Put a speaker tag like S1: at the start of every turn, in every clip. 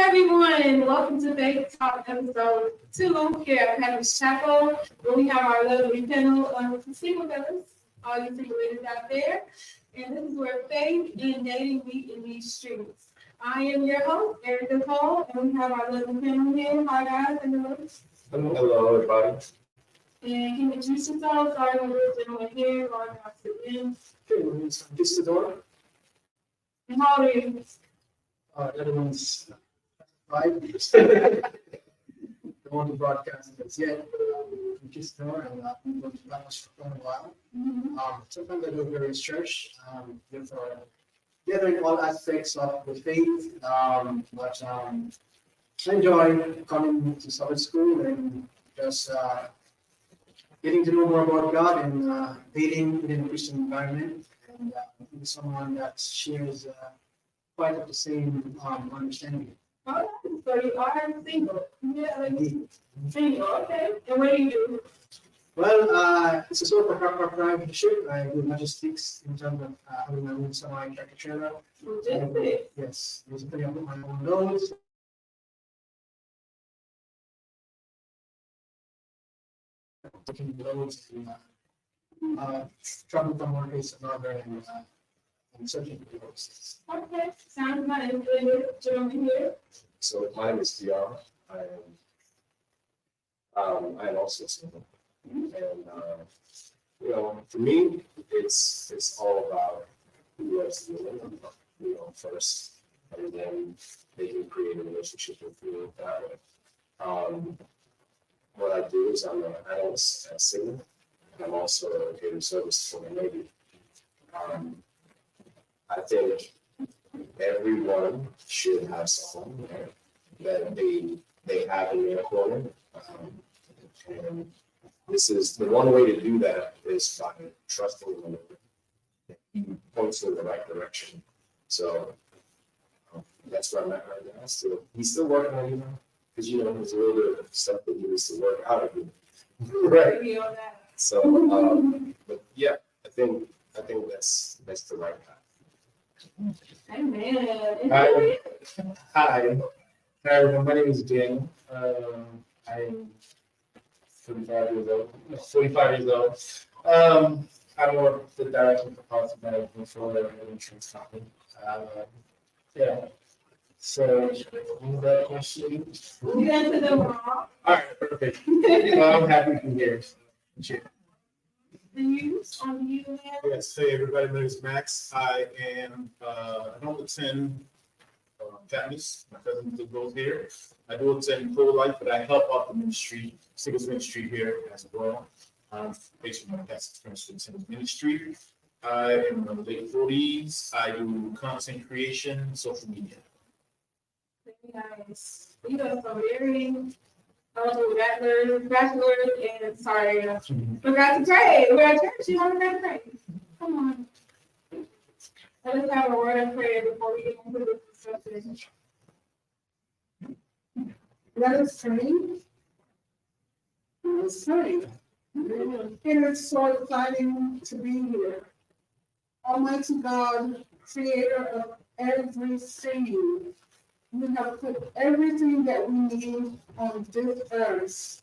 S1: Everyone, welcome to Faith Talk episode 2 here at Patmos Chapel, where we have our lovely panel of single fellas, all you single ladies out there. And this is where faith and dating meet in these streets. I am your host, Erica Cole, and we have our lovely panel here. Hi guys,
S2: Hello, everybody.
S1: And can you introduce yourselves? Sorry, we're gentlemen here, or not to in.
S2: Okay, this is Dora.
S1: And how old are you?
S2: Everyone's 5 years. Don't want to broadcast this yet, but just Dora, and I've been going to Patmos for quite a while. Sometimes I do various church, for gathering all aspects of the faith, but I enjoy coming to Sabbath school and just getting to know more about God and dating in a Christian environment, and being someone that shares quite of the same understanding.
S1: Oh, so you are single. Yeah, like single, okay. And what do you do?
S2: Well, it's a sort of proprietorship. I do logistics in terms of having my own semi-tractor trailer.
S1: Logistics?
S2: Yes, basically I put my own loads. Taking loads and traveling from one place to another and searching for loads.
S1: Okay, sounds nice. Good gentleman here.
S3: So my name is DR. I am also single, and for me, it's all about who loves the woman, first, and then they can create a relationship with you that way. What I do is I'm an analyst at Signal, and I'm also a data service for the Navy. I think everyone should have someone that they have in their corner. And this is the one way to do that is by trusting them that he points in the right direction. So that's where I'm at right now. So he's still working on because there's a little bit of stuff that he needs to work out of me. Right. So but yeah, I think that's the right path.
S1: Amen.
S4: Hi, everyone. My name is Daniel. I'm 45 years old. 45 years old. I work the director for policy management for an insurance company. Yeah. So, was that a question?
S1: You answered them all.
S4: All right, perfect. I'm happy to be here. Sure.
S1: And you, on you, man?
S5: Yes, hey everybody, my name is Max. I am home attend Patmos. My cousin did both here. I do attend pro life, but I help out the ministry, singles ministry here as well. Based on my past experience with singles ministry. I am in the late 40s. I do content creation, social media.
S1: Nice. You know, so very bachelor, and sorry, forgot to pray. We're at church, you don't forgot to pray. Come on. Let us have a word of prayer before we get into this discussion.
S6: Let us pray. Let us pray. It is so exciting to be here. Almighty God, creator of everything, you have put everything that we need on this earth.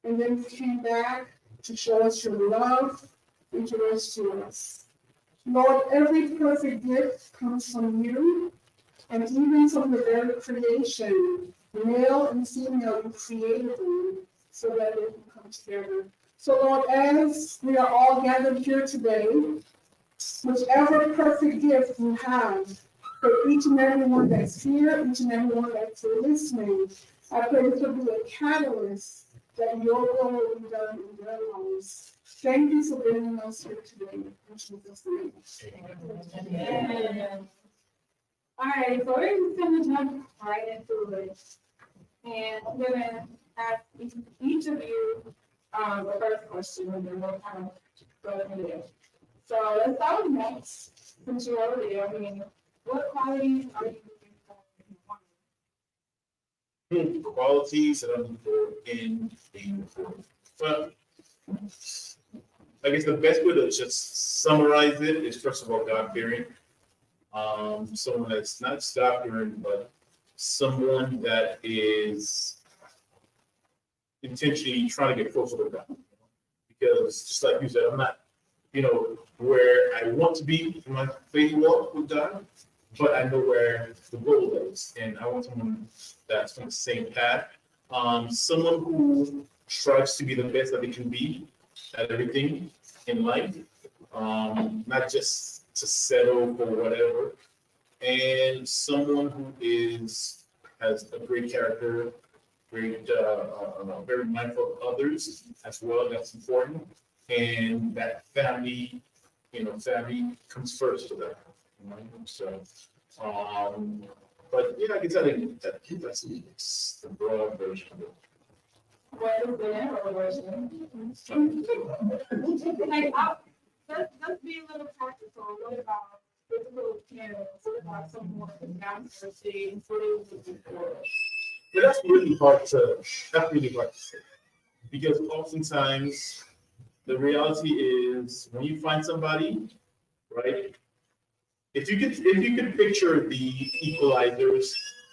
S6: And then you came back to show us your love and to rescue us. Lord, every perfect gift comes from you, and even from the very creation, male and female, you created them so that they can come together. So Lord, as we are all gathered here today, whichever perfect gift you have for each and every one that's here, each and every one that's listening, I pray this will be a catalyst that your will will be done in their lives. Thank you for bringing us here today. In Jesus' name.
S1: Amen. All right, so we're just going to jump right into it. And I'm going to ask each of you the first question, and then we'll kind of go from there. So let's start with Max, since you're over there. I mean, what qualities are you looking for in a woman?
S5: Qualities that I'm looking for in a woman. Well, I guess the best way to just summarize it is, first of all, God-fearing. Someone that's not just God-fearing, but someone that is intentionally trying to get closer to God. Because just like you said, I'm not, where I want to be in my faith walk with God, but I know where the goal is, and I want someone that's on the same path. Someone who strives to be the best that they can be at everything in life, not just to settle for whatever, and someone who has a great character, great, very mindful of others as well. That's important, and that family comes first to them. So, but yeah, I can tell you that's the broad version of it.
S1: What is the narrow version? Like, let's be a little practical. What about physical appearance? What about someone who's downstairs stage? What are you looking for?
S5: But that's really hard to say, because oftentimes the reality is when you find somebody, right? If you could picture the equalizers,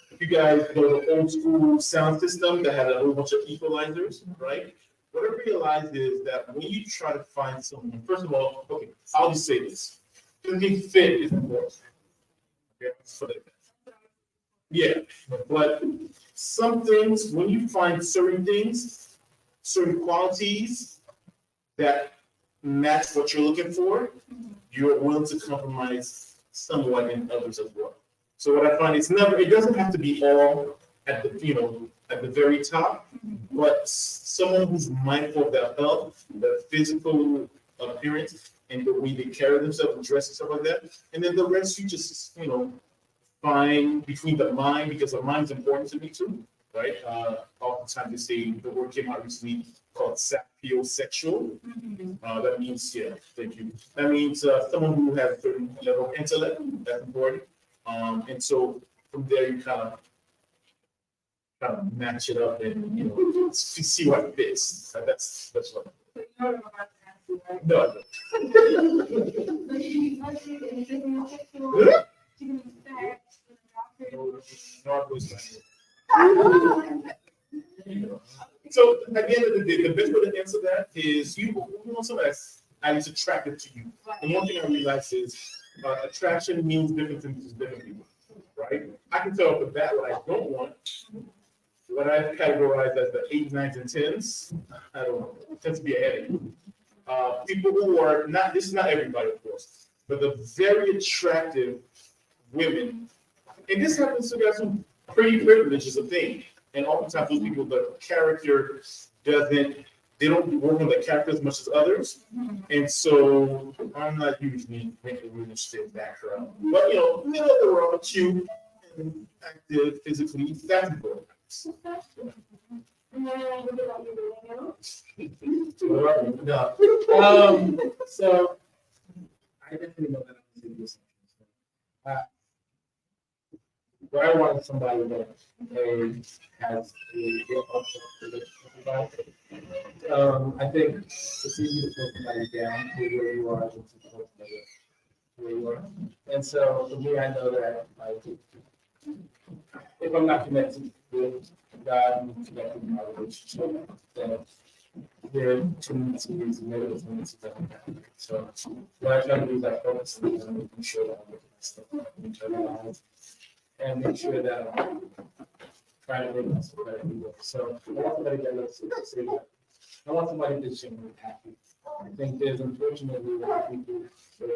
S5: if you guys know the old school sound system that had a whole bunch of equalizers, right? What I realized is that when you try to find someone, first of all, okay, I'll just say this: being fit is important. Okay, so yeah, but some things, when you find certain things, certain qualities that match what you're looking for, you're willing to compromise somewhat in others as well. So what I find is it doesn't have to be all at the very top, but someone who's mindful of their health, their physical appearance, and the way they carry themselves and dress and stuff like that. And then the rest you just, find between the mind, because the mind's important to me too, right? Oftentimes they say the word came out recently called sapiosexual. That means, yeah, thank you. That means someone who has a certain level of intellect, that's important. And so from there you kind of match it up and see what fits. That's what.
S1: So you know what I'm about to ask you, right?
S5: No, I don't. So at the end of the day, the best way to answer that is you want someone that's attracted to you. And one thing I realized is attraction means different things to different people, right? I can tell off the bat what I don't want. What I categorize as the 8s, 9s, and 10s, I don't know. It tends to be a headache. People who are not, this is not everybody, of course, but the very attractive women, and this happens to guys who pretty privilege is a thing. And oftentimes those people, the character they don't work on the character as much as others. And so I'm not usually making really interested in background. But they're all cute and active physically. That's important. No. So I definitely know that I'm doing this. But I want somebody that has a real relationship. I think it's easy to put somebody down where you are than to put somebody where you are. And so for me, I know that if I'm not connected with God and connected with my relationship, then there are tendencies, negative tendencies that can happen. So what I try to do is I focus on making sure that I'm looking at stuff internalized and make sure that I'm trying to make myself better. So I want somebody that looks say that. I want somebody that's genuinely happy. I think there's unfortunately a lot of people that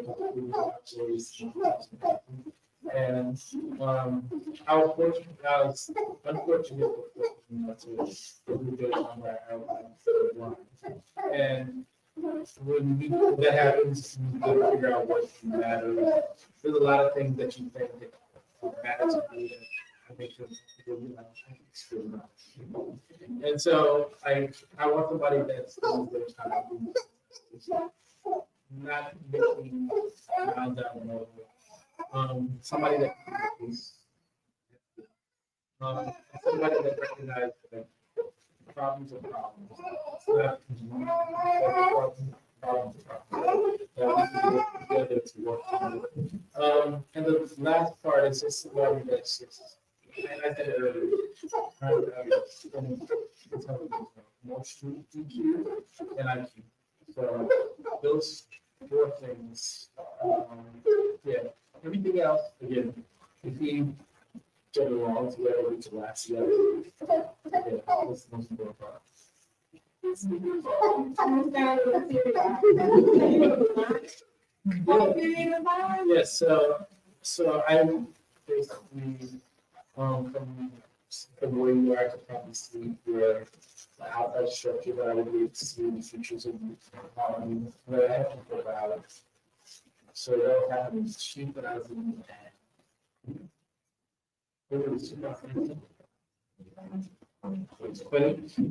S5: are actually and I was unfortunate and when that happens, you gotta figure out what matters. There's a lot of things that you think that matter to you that make them feel not. And so I want somebody that's those kind of not making down the road. Somebody that somebody that recognizes that problems are problems. Not problems are problems. That we can work together to work through it. And the last part is just somebody that's just
S4: I said it earlier. Emotional EQ and IQ. So those four things, yeah. Everything else, again, if we get along together, we can last together. Yeah, that's the most important part. Yes, so I'm basically, from where you are to probably see where the outside structure that I would need to see in the futures of, where I have to provide. So that happens cheap, but I was in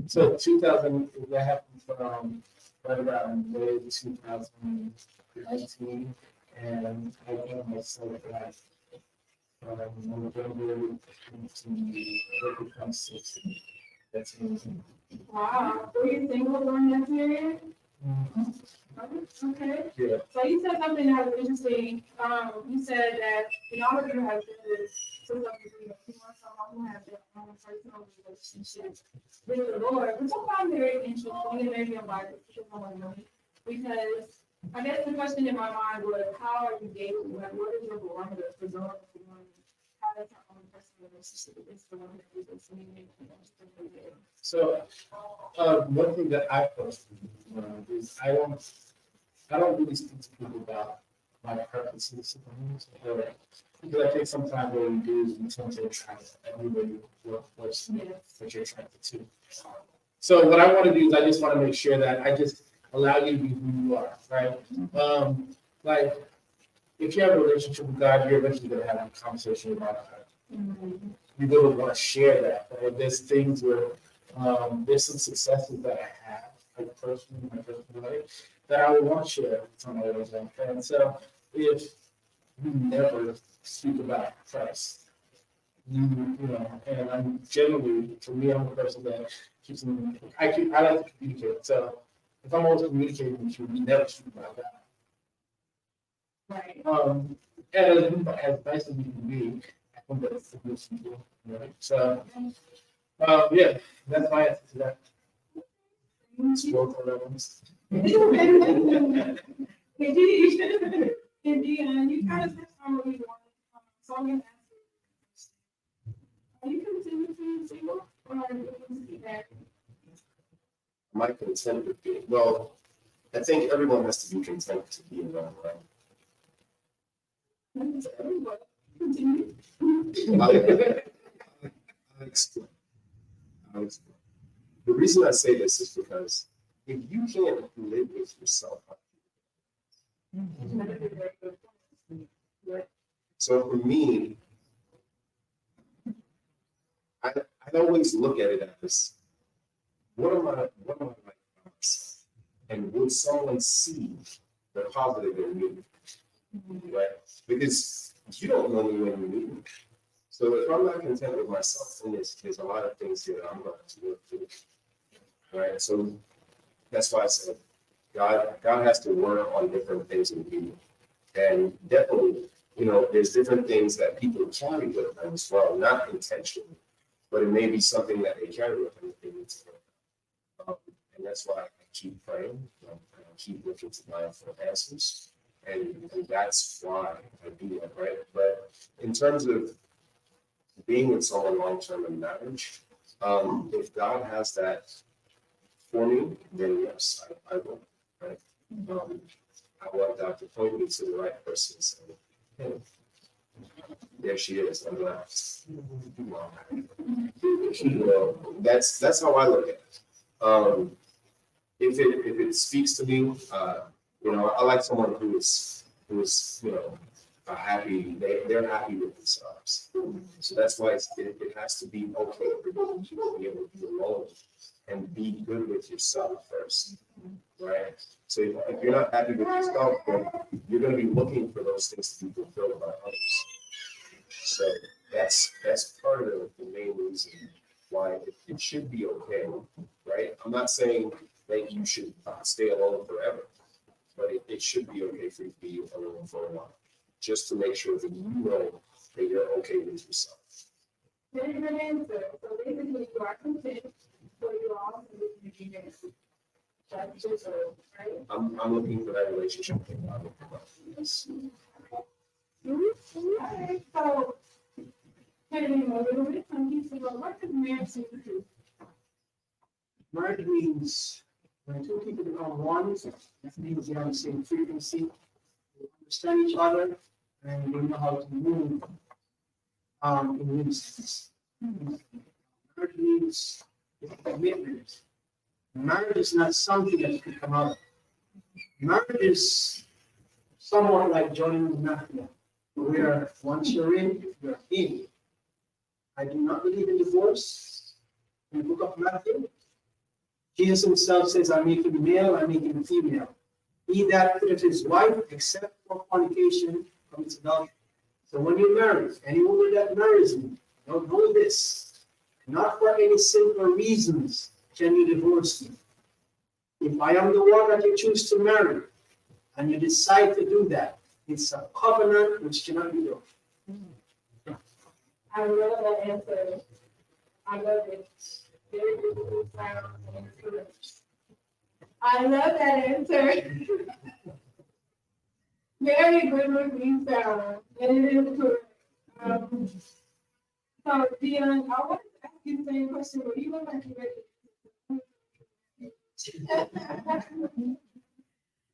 S4: so 2000, that happened from right around mid 2019, and I gave myself that November 2026. That's amazing.
S1: Wow, were you single during that period? Okay.
S4: Yeah.
S1: So you said something that was interesting. You said that in all of you have been this, so you want someone who has their own personal relationship with the Lord, which I find very interesting and maybe a lot because I guess the question in my mind was, how are you dating? Like, what is your barometer for knowing if you want to have that own personal relationship with the one that you're listening to?
S4: So, one thing that I personally is I don't really speak to people about my preferences or because I think sometimes what we do is we tend to attract everybody workforce that you're attracted to. So what I want to do is I just want to make sure that I just allow you to be who you are, right? Like if you have a relationship with God, you're eventually going to have a conversation about God. You're going to want to share that. Right? There's things where there's some successes that I have, like personally, in my personal life, that I would want to share with somebody else. And so if you never speak about Christ, you know, and I'm generally, for me, I'm a person that keeps them, I like to communicate. So if I'm always communicating with you, we never speak about that.
S1: Right.
S4: And as nice as we can be, I think that's the good thing, right? So, yeah, that's my answer to that. Spoke for reference.
S1: Indeed, you kind of touched on what we wanted. So I'm going to ask you, are you content with being single or are you looking to be married?
S3: Am I content with being, well, I think everyone has to be content to be around, right?
S1: Continue.
S3: I'll explain. The reason I say this is because if you can't live with yourself, so for me, I always look at it as what am I like, and would someone see the positive in me, right? Because you don't know me when you meet me. So if I'm not content with myself, then there's a lot of things here that I'm going to work through, right? So that's why I said God has to work on different things in people, and definitely, you know, there's different things that people carry with them as well, not intentionally, but it may be something that they carry with them that they need to work. And that's why I keep praying, and I keep looking to God for answers, and that's why I do that, right? But in terms of being with someone long term in marriage, if God has that for me, then yes, I will. Right? I want God to point me to the right person. So, hey, there she is. I'm like, you know, that's how I look at it. If it speaks to me, you know, I like someone who is you know, happy. They're happy with themselves. So that's why it has to be okay for you to be able to be alone and be good with yourself first, right? So if you're not happy with yourself, then you're going to be looking for those things to be fulfilled by others. So that's part of the main reason why it should be okay, right? I'm not saying that you should stay alone forever, but it should be okay for you to be alone for a while, just to make sure that you know that you're okay with yourself.
S1: Very good answer. So basically, you are content, but you are also looking to be married. That's just, right?
S3: I'm looking for that relationship. Yes.
S1: Okay, so, pivoting a little bit, some people go, what does marriage mean to you?
S2: Marriage means when two people become one, that means they have the same frequency, they understand each other, and they know how to move in unison. Marriage means commitment. Marriage is not something that you can come out of. Marriage is somewhat like joining the mafia, where once you're in, you're in. I do not believe in divorce. In the book of Matthew, Jesus himself says, I make him male, I make him female. He that putteth his wife, except for fornication, commits adultery. So when you marry, any woman that marries me, don't know this. Not for any simple reasons can you divorce me. If I am the one that you choose to marry, and you decide to do that, it's a covenant which cannot be broken.
S1: I love that answer. I love it. Very beautiful sound and encouragement. I love that answer. Very good looking sound. And it is correct. So, Dion, I wanted to ask you the same question, but you look like you're ready.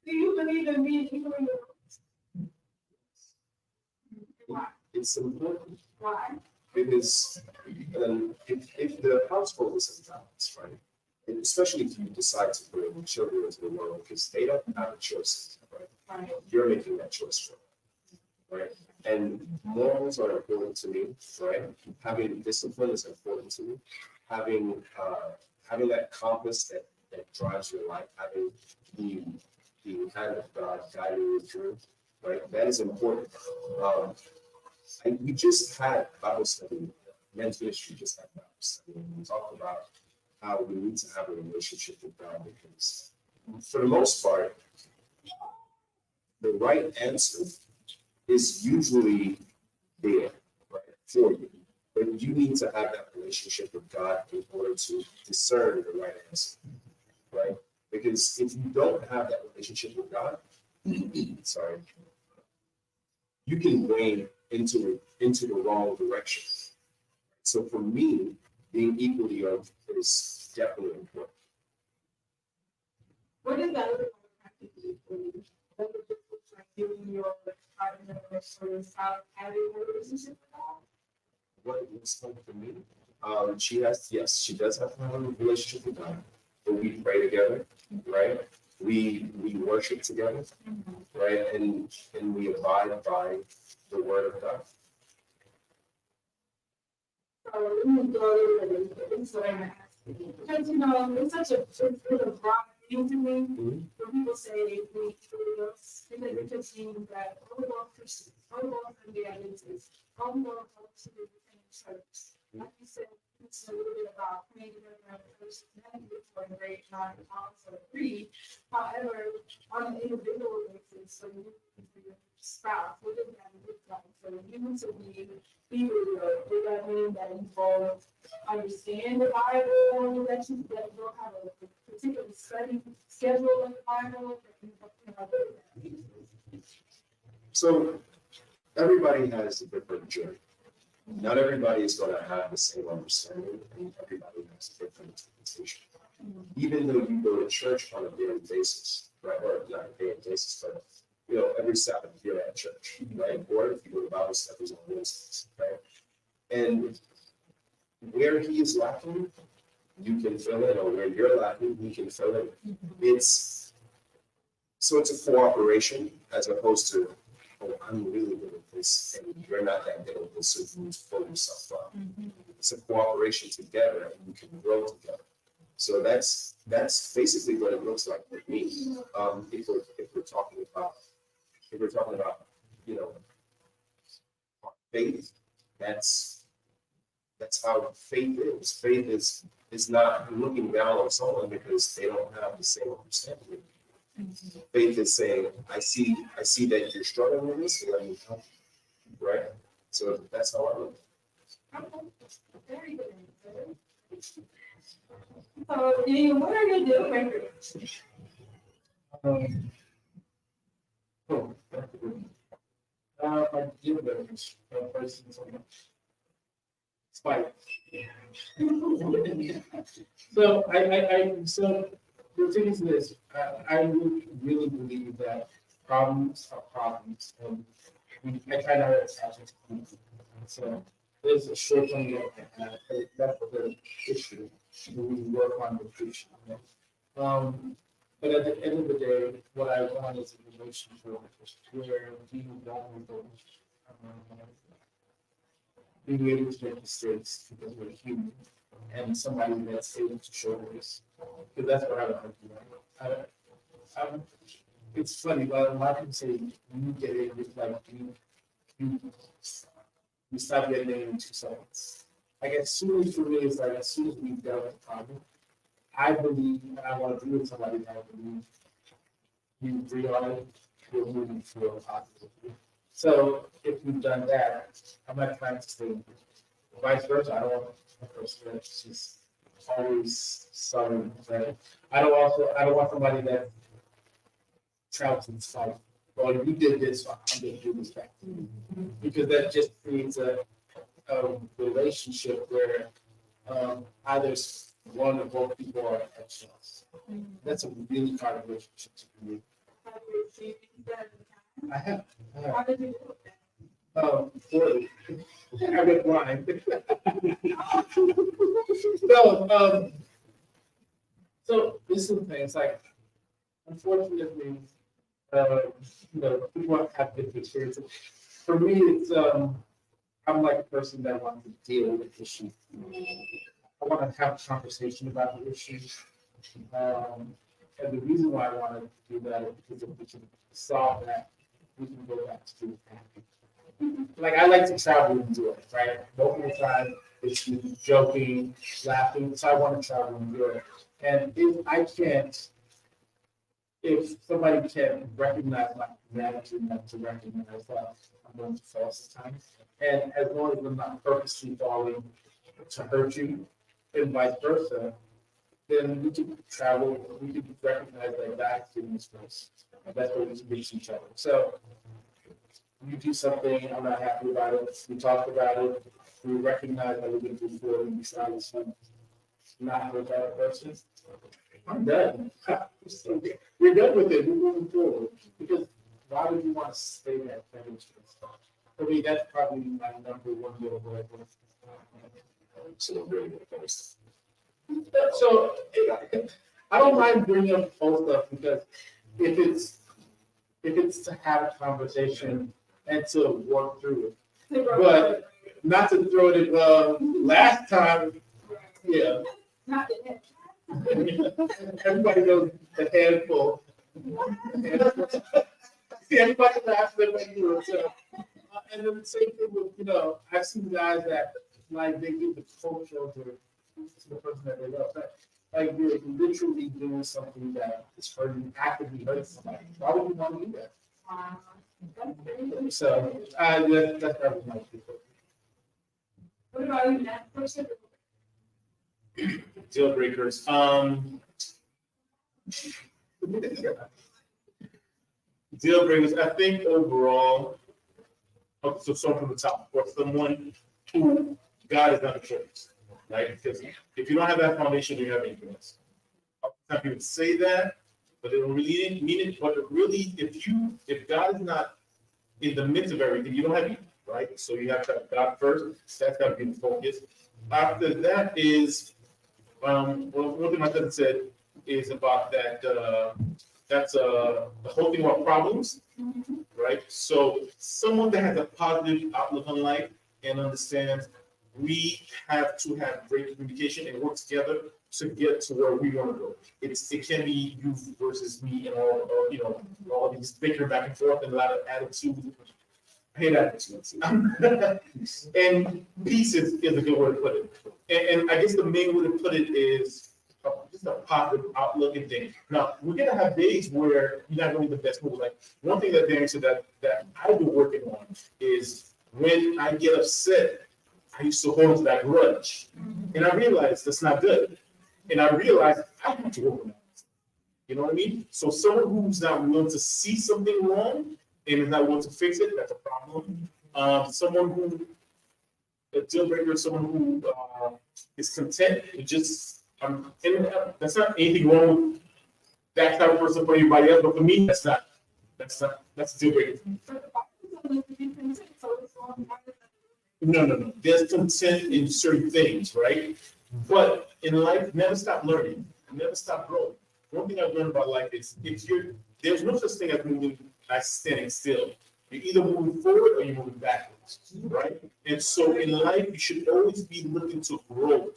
S1: Do you believe in being equal? Why?
S3: It's important
S1: Why?
S3: because if the household is imbalanced, right? And especially if you decide to bring children into the world because they don't have a choice, right?
S1: Right.
S3: You're making that choice for them, right? And morals are important to me, right? Having discipline is important to me. Having that compass that drives your life, having the kind of God guiding you through, right? That is important. And we just had Bible study, men's ministry just had Bible study, and we talked about how we need to have a relationship with God because, for the most part, the right answer is usually there, right, for you. But you need to have that relationship with God in order to discern the right answer, right? Because if you don't have that relationship with God, sorry, you can wane into the wrong direction. So for me, being equally yoked is definitely important.
S1: What does that look like practically for you? What does it look like giving your partner or spouse having a relationship with God?
S3: What it looks like for me, she does have to have a relationship with God, but we pray together, right? We worship together, right? And we abide by the word of God.
S1: So let me go a little bit. This is what I'm asking. Because, it's such a broad thing to me. When people say we us, because it just means that all of our Christians, all of our Adventists, all of our folks who are in the church. Like you said, it's a little bit about praying together and personality for a great time and also agree. However, on an individual basis, so you for your spouse, what does that look like? So you need to be with her. Does that mean that you both understand the Bible, that you don't have a particular study schedule in the Bible?
S3: So everybody has a different journey. Not everybody is going to have the same understanding, and everybody has a different interpretation. Even though you go to church on a daily basis, right? Or not a daily basis, but every Sabbath you're at church, right? Or if you go to Bible studies on Wednesdays, right? And where he is lacking, you can fill in, or where you're lacking, he can fill in. It's a cooperation as opposed to, oh, I'm really good at this, and you're not that good at this, so you need to pull yourself up. It's a cooperation together, and you can grow together. So that's basically what it looks like for me. If we're talking about faith, that's how faith is. Faith is not looking down on someone because they don't have the same understanding. Faith is saying, I see that you're struggling with this, and let me help you, right? So that's how I look.
S1: Very good. So, Dean, what are your deal breakers?
S4: Cool. My deal breakers, person, spike. So so the thing is this, I really believe that problems are problems, and I try not to attach it to them. So there's a short term look at that's the issue. We work on the issue. But at the end of the day, what I want is a relationship where people don't being able to make mistakes because we're human, and somebody that's able to show this. Because that's what I want to do. I'm, it's funny, but a lot of people say you get it with like you stop getting it in 2 seconds. Like as soon as for me, it's like as soon as we dealt with the problem, I believe, and I want to be with somebody that I believe you agree on it, we're moving forward positively. So if we've done that, I'm not trying to stay vice versa. I don't want a person that's just always sorry. Right? I don't want somebody that travels and like, well, you did this, so I'm going to do this back. Because that just creates a relationship where either one or both people are eggshells. That's a really hard relationship to create. I have.
S1: How did you do that?
S4: Poorly. I went blind. No, so this is the thing. It's like, unfortunately, people have different experiences. For me, it's I'm like a person that wants to deal with issues. I want to have a conversation about the issue. And the reason why I want to do that is because if we can solve that, we can go back to being happy. Like I like to travel and do it, right? Most of the time it's joking, laughing, so I want to travel and do it. And if somebody can recognize my gratitude enough to recognize that I'm going to fall sometimes, and as long as I'm not purposely falling to hurt you, and vice versa, then we can travel, we can recognize that God's in this place. And that's where we can reach each other. So you do something, I'm not happy about it, we talk about it, we recognize that we're going to do forward and decide to not hurt that person. I'm done. We're done with it, we're moving forward. Because why would you want to stay that damage? For me, that's probably my number one goal.
S3: So very good post.
S4: So I don't mind bringing up whole stuff because if it's to have a conversation and to work through it, but not to throw it last time, yeah.
S1: Not the next.
S4: Everybody knows the handful. See, everybody laughs at what you do. So, and then the same thing with, I've seen guys that like they give the cold shoulder to the person that they love. Like you're literally doing something that is hurting, actively hurting somebody. Why would you want to do that? So that's probably my people.
S1: What about you, that person?
S5: Deal breakers. Deal breakers. I think overall, so start from the top. For someone who God is not a choice, right? Because if you don't have that foundation, you have anything else. Some people say that, but it don't really mean it. But really, if God is not in the midst of everything, you don't have anything, right? So you have to have God first. That's got to be the focus. After that is, one thing my cousin said is about that. That's the whole thing about problems, right? So someone that has a positive outlook on life and understands we have to have great communication and work together to get to where we want to go. It can be you versus me and all these bickering back and forth and a lot of attitude. I hate attitudes. And peace is a good way to put it. And I guess the main way to put it is just a positive outlook and thing. Now, we're going to have days where you're not going to be the best mood. Like one thing that Darren said that I've been working on is when I get upset, I used to hold on to that grudge. And I realized that's not good. And I realized I have to work on that. You know what I mean? So someone who's not willing to see something wrong and is not willing to fix it, that's a problem. Someone who, a deal breaker is someone who is content with just, and that's not anything wrong with that type of person for anybody else, but for me, that's a deal breaker. No. There's content in certain things, right? But in life, never stop learning, never stop growing. One thing I've learned about life is there's no such thing as standing still. You're either moving forward or you're moving backwards, right? And so in life, you should always be looking to grow,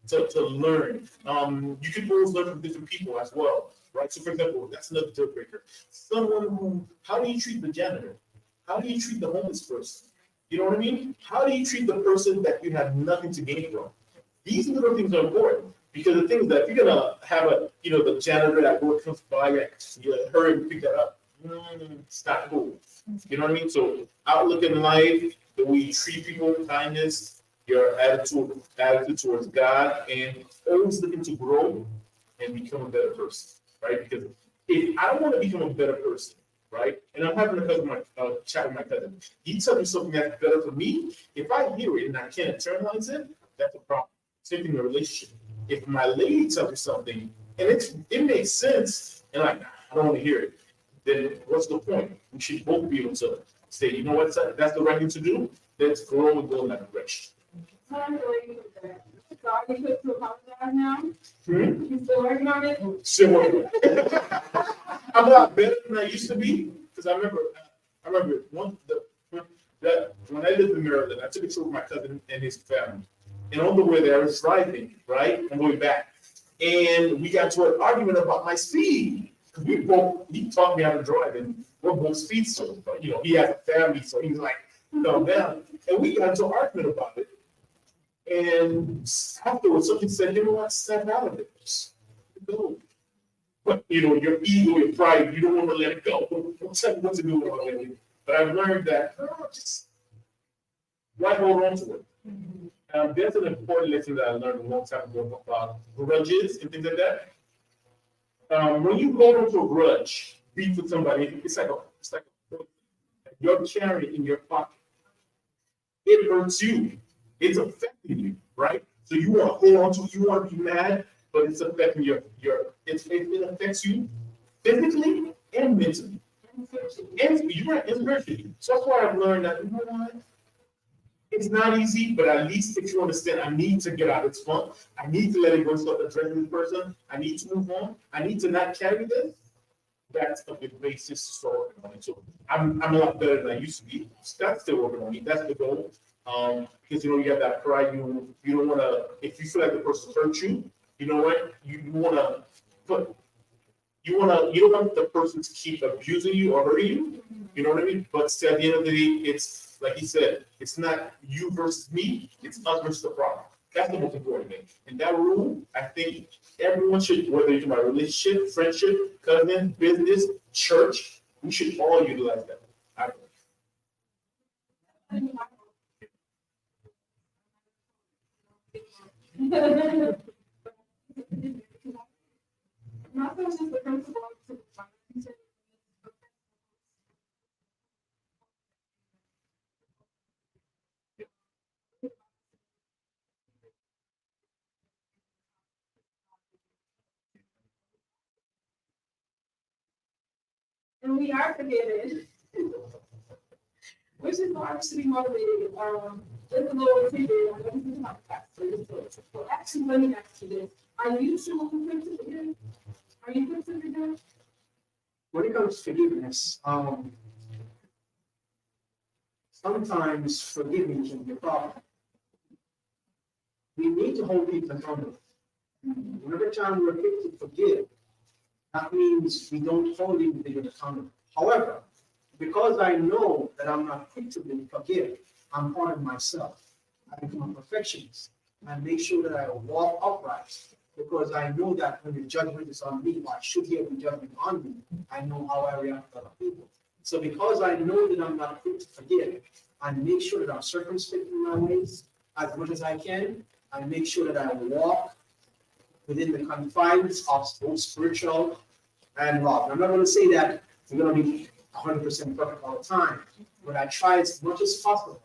S5: to learn. You can always learn from different people as well, right? So for example, that's another deal breaker. Someone who, how do you treat the janitor? How do you treat the homeless person? You know what I mean? How do you treat the person that you have nothing to gain from? These little things are important. Because the thing is that if you're gonna have the janitor that work comes by, you hurry and pick that up. It's not cool. You know what I mean? So outlook in life, the way you treat people, kindness, your attitude towards God, and always looking to grow and become a better person, right? Because if I don't want to become a better person, right? And I'm having a chat with my cousin. He tells me something that's better for me. If I hear it and I can't internalize it, that's a problem. Same thing in a relationship. If my lady tells me something and it makes sense, and I don't want to hear it, then what's the point? We should both be able to say, you know what, that's the right thing to do. Let's grow and go in that direction.
S1: So are you quick to apologize now? You still working on it?
S5: Still working. I'm a lot better than I used to be because I remember when I lived in Maryland, I took a trip with my cousin and his family. And on the way there, I was driving, right? And going back. And we got to an argument about my speed. Because he taught me how to drive, and we're both speed so, but he has a family, so he's like, calm down. And we got into an argument about it. And afterwards, something said, you know what, step out of it. Just go. But your ego, your pride, you don't want to let it go. Don't tell me what to do about it. But I've learned that just why hold on to it? There's an important lesson that I learned a long time ago about grudges and things like that. When you hold on to a grudge, beef with somebody, it's like a you're carrying in your pocket. It hurts you. It's affecting you, right? So you want to hold on to it, you want to be mad, but it's affecting it affects you physically and mentally. And you're right, spiritually. So that's why I've learned that, you know what? It's not easy, but at least if you understand, I need to get out of this funk. I need to let it go and start addressing this person. I need to move on. I need to not carry this. That's a good basis to start working on it. So I'm a lot better than I used to be. That's still working on me. That's the goal. Because you have that pride. You don't want to. If you feel like the person hurt you, you know what? You want to put. You don't want the person to keep abusing you or hurting you. You know what I mean? But still, at the end of the day, it's like he said, it's not you versus me, it's us versus the problem. That's the most important thing. And that rule, I think everyone should, whether you're talking about relationship, friendship, cousin, business, church, we should all utilize that. I
S1: Not just the principle of and we are forgiven, which is why we should be motivated. Just a little tidbit on what we talk about. So actually, let me ask you this: are you sure quick to forgive? Are you quick to forgive?
S2: When it comes to forgiveness, sometimes forgiving can be a problem. We need to hold people accountable. Whenever time we're quick to forgive, that means we don't hold individuals accountable. However, because I know that I'm not quick to forgive, I'm hard on myself. I become a perfectionist. I make sure that I walk upright because I know that when the judgment is on me, or I should hear the judgment on me, I know how I react to other people. So because I know that I'm not quick to forgive, I make sure that I'm circumspect in my ways. as much as I can, I make sure that I walk within the confines of both spiritual and law. I'm not going to say that we're going to be 100% perfect all the time, but I try as much as possible to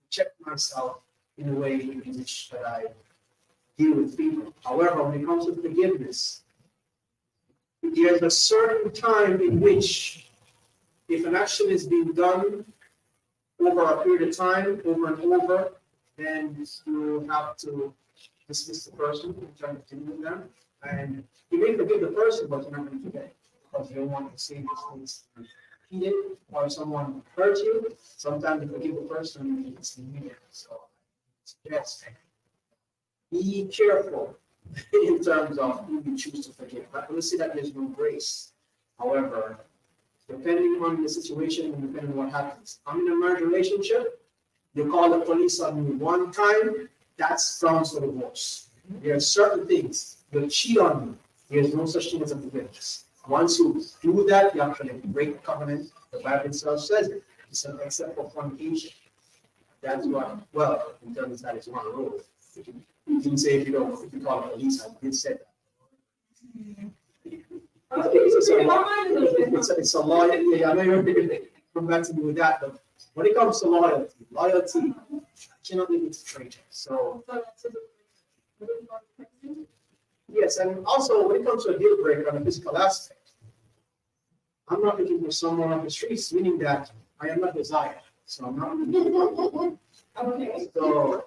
S2: check myself in a way in which that I deal with people. However, when it comes to forgiveness, there's a certain time in which, if an action is being done over a period of time, over and over, then you have to dismiss the person in terms of dealing with them. And you may forgive the person, but you're not going to forget it because you don't want to say these things repeated, or if someone hurt you, sometimes you forgive the person and it's immediate. So, yes, be careful in terms of who you choose to forgive. But let's say that there's no grace. However, depending on the situation and depending on what happens, I'm in a marriage relationship. You call the police on me one time, that's grounds for divorce. There are certain things. You cheat on me. There's no such thing as a forgiveness. Once you do that, you actually break the covenant. The Bible itself says it. It's an except for fornication. That's what, well, in terms of that, it's one rule. You didn't say if you call the police, I did say that. It's a law. Yeah, I know you're going to come back to me with that, but when it comes to loyalty, I cannot live with traitor. So, yes, and also when it comes to a deal breaker on a physical aspect, I'm not looking for someone on the streets, meaning that I am not desired. So I'm not looking
S1: Okay.
S2: so,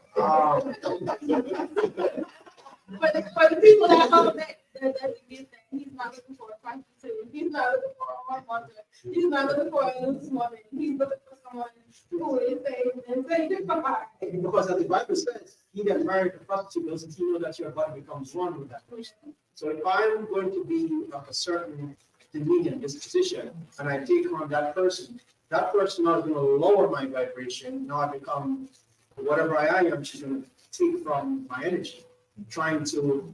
S1: But the people that hold that get that he's not looking for a prostitute, he's not looking for a whoremonger, he's not looking for a loose woman, he's looking for someone who is saved and saved from her.
S2: because as the Bible says, he that married a prostitute doesn't he know that your body becomes one with that person. So if I'm going to be of a certain demeanor, disposition, and I take on that person now is going to lower my vibration. Now I become whatever I am, she's going to take from my energy, trying to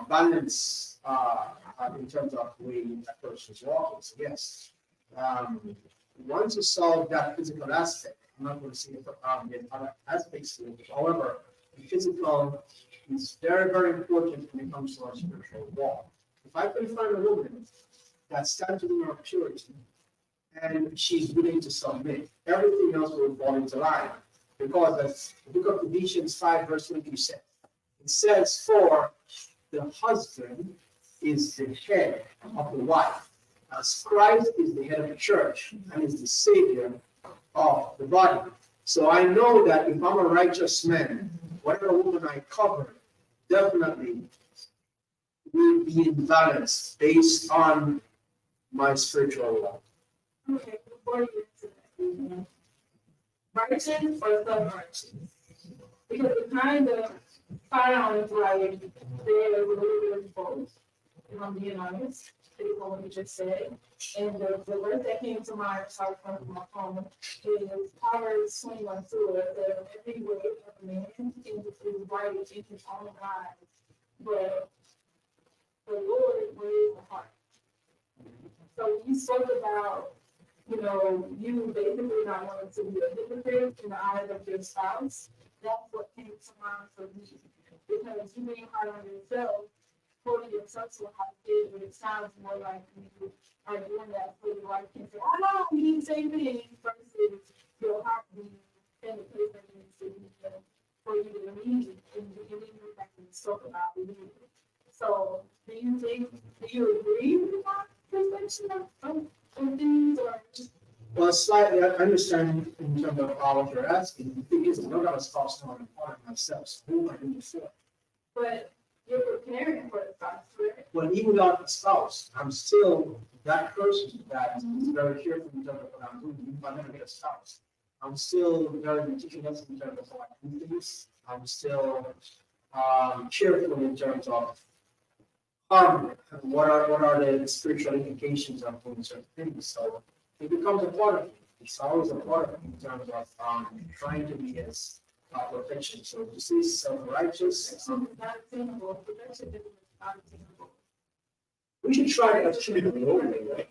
S2: balance in terms of the way that person is walking. So yes, once you solve that physical aspect, I'm not going to say the other aspects to it. However, the physical is very, very important when it comes to our spiritual walk. If I can find a woman that stands in her purity and she's willing to submit, everything else will fall into line. Because as the book of Ephesians 5, verse 20 says, it says, for the husband is the head of the wife, as Christ is the head of the church and is the savior of the body. So I know that if I'm a righteous man, whatever woman I cover definitely will be in balance based on my spiritual life.
S1: Okay, before you get to that, righteous or self-righteous? Because it kind of sounds like they're a little bit of both, if I'm being honest, based on what you just said. And the word that came to mind, sorry from my phone, is Proverbs 21:2. It says, every way of a man is right in his own eyes, but the Lord weighs the heart. So you spoke about, you basically not wanting to be a hypocrite in the eyes of your spouse. That's what came to mind for me. Because you being hard on yourself, holding yourself to a high standard, but it sounds more like you are doing that for your wife can say, I know, we need the same thing, versus your heart being in the place that you need to be in for you to lead in the beginning that you spoke about leading. So, do you agree with that perception of things, or just?
S2: Well, slightly, I understand in terms of how you're asking. The thing is, I don't have a spouse now, I'm part of myself. So who am I doing this for?
S1: But you're preparing for the spouse, right?
S2: Well, even without a spouse, I'm still that person that is very careful in terms of what I'm doing. Even if I never get a spouse, I'm still very meticulous in terms of how I do things. I'm still careful in terms of what are the spiritual implications of doing certain things. So it becomes a part of me. It's always a part of me in terms of trying to be as perfection. So to say self-righteous,
S1: Not attainable, perfection is not attainable.
S2: we should try to
S5: Should be
S2: achieve
S5: the
S2: it.
S5: norm, right?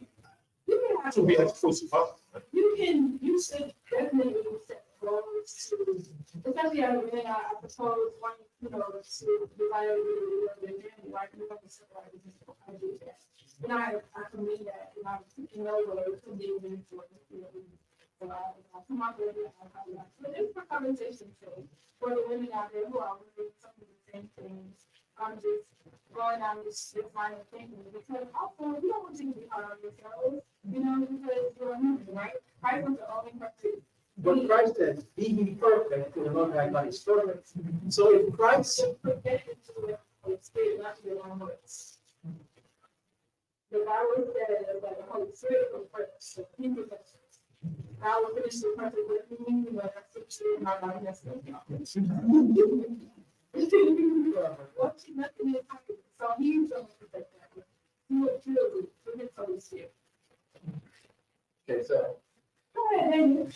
S1: You can have,
S5: To be as close as possible.
S1: you should definitely set propose to, especially as a man, I propose one, to desire to live in family, right? You know, so I do that. And I commend that, and I know what it could be for so I come out with it. But it's for conversation too, for the women out there who are doing some of the same things. I'm just going down this line of thinking because also we don't want you to be hard on yourselves, because you're a human, right? Christ was the only person.
S2: But Christ said, be ye perfect, for the Lord thy God is perfect. So if Christ
S1: Projected to the Spirit, not to your own words. The Bible says that the Holy Spirit was first, so he was first. I will finish the perfect with me, but that's the truth, my body has to be What's nothing in pocket, so he's going to protect that. He would truly for his Holy Spirit.
S4: Okay, so
S1: Go ahead, Daniel.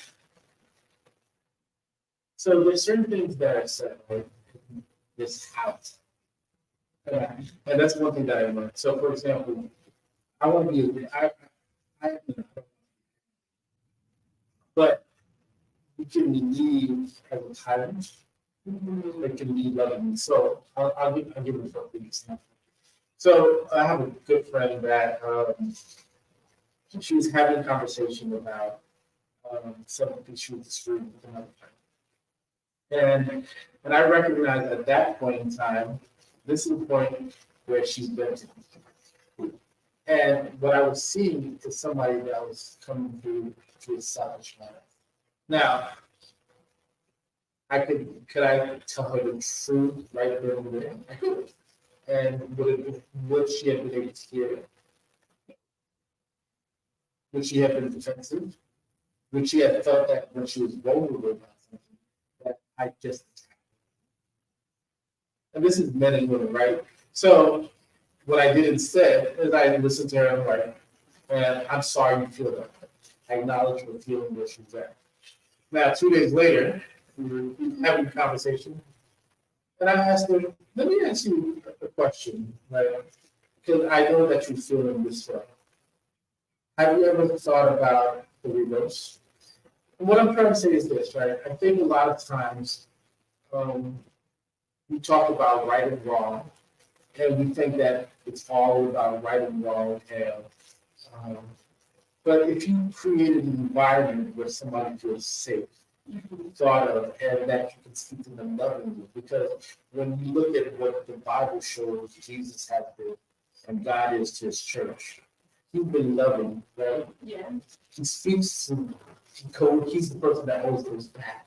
S4: So there's certain things that are said, like this house. And that's one thing that I learned. So for example, I want to be, but you can leave as a tyrant. It can be loving. So I'll give you an example. So I have a good friend that she was having a conversation about something she was disagreeing with another friend. And I recognize at that point in time, this is the point where she's been. And what I was seeing is somebody that was coming through a selfish manner. Now, could I tell her the truth right there and there? I could. And would she have been able to hear it? Would she have been defensive? Would she have felt that when she was vulnerable about something that I just attacked? And this is men and women, right? So what I did instead is I listened to her and like, and I'm sorry you feel that. I acknowledge your feeling where she's at. Now, 2 days later, we were having a conversation, and I asked her, let me ask you a question, right? Because I know that you're feeling this way. Have you ever thought about the reverse? And what I'm trying to say is this, right? I think a lot of times we talk about right and wrong, and we think that it's all about right and wrong. And but if you create an environment where somebody feels safe, thought of, and that you can speak to them lovingly, because when you look at what the Bible shows Jesus has been, and God is to his church, he's been loving, right?
S1: Yeah.
S4: He speaks to code. He's the person that always goes back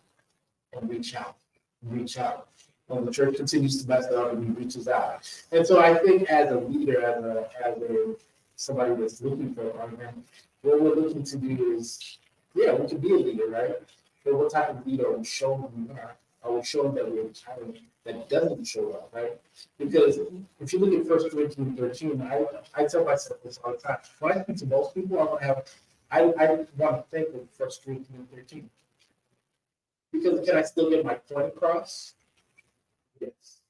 S4: and reach out. And the church continues to mess up and he reaches out. And so I think as a leader, as a somebody that's looking for a partner, what we're looking to do is, yeah, we can be a leader, right? But what type of leader are we showing we are? Are we showing that we're a child that doesn't show up, right? Because if you look at 1 Corinthians 13, I tell myself this all the time. When I speak to most people, I want to think of 1 Corinthians 13. Because can I still get my point across? Yes.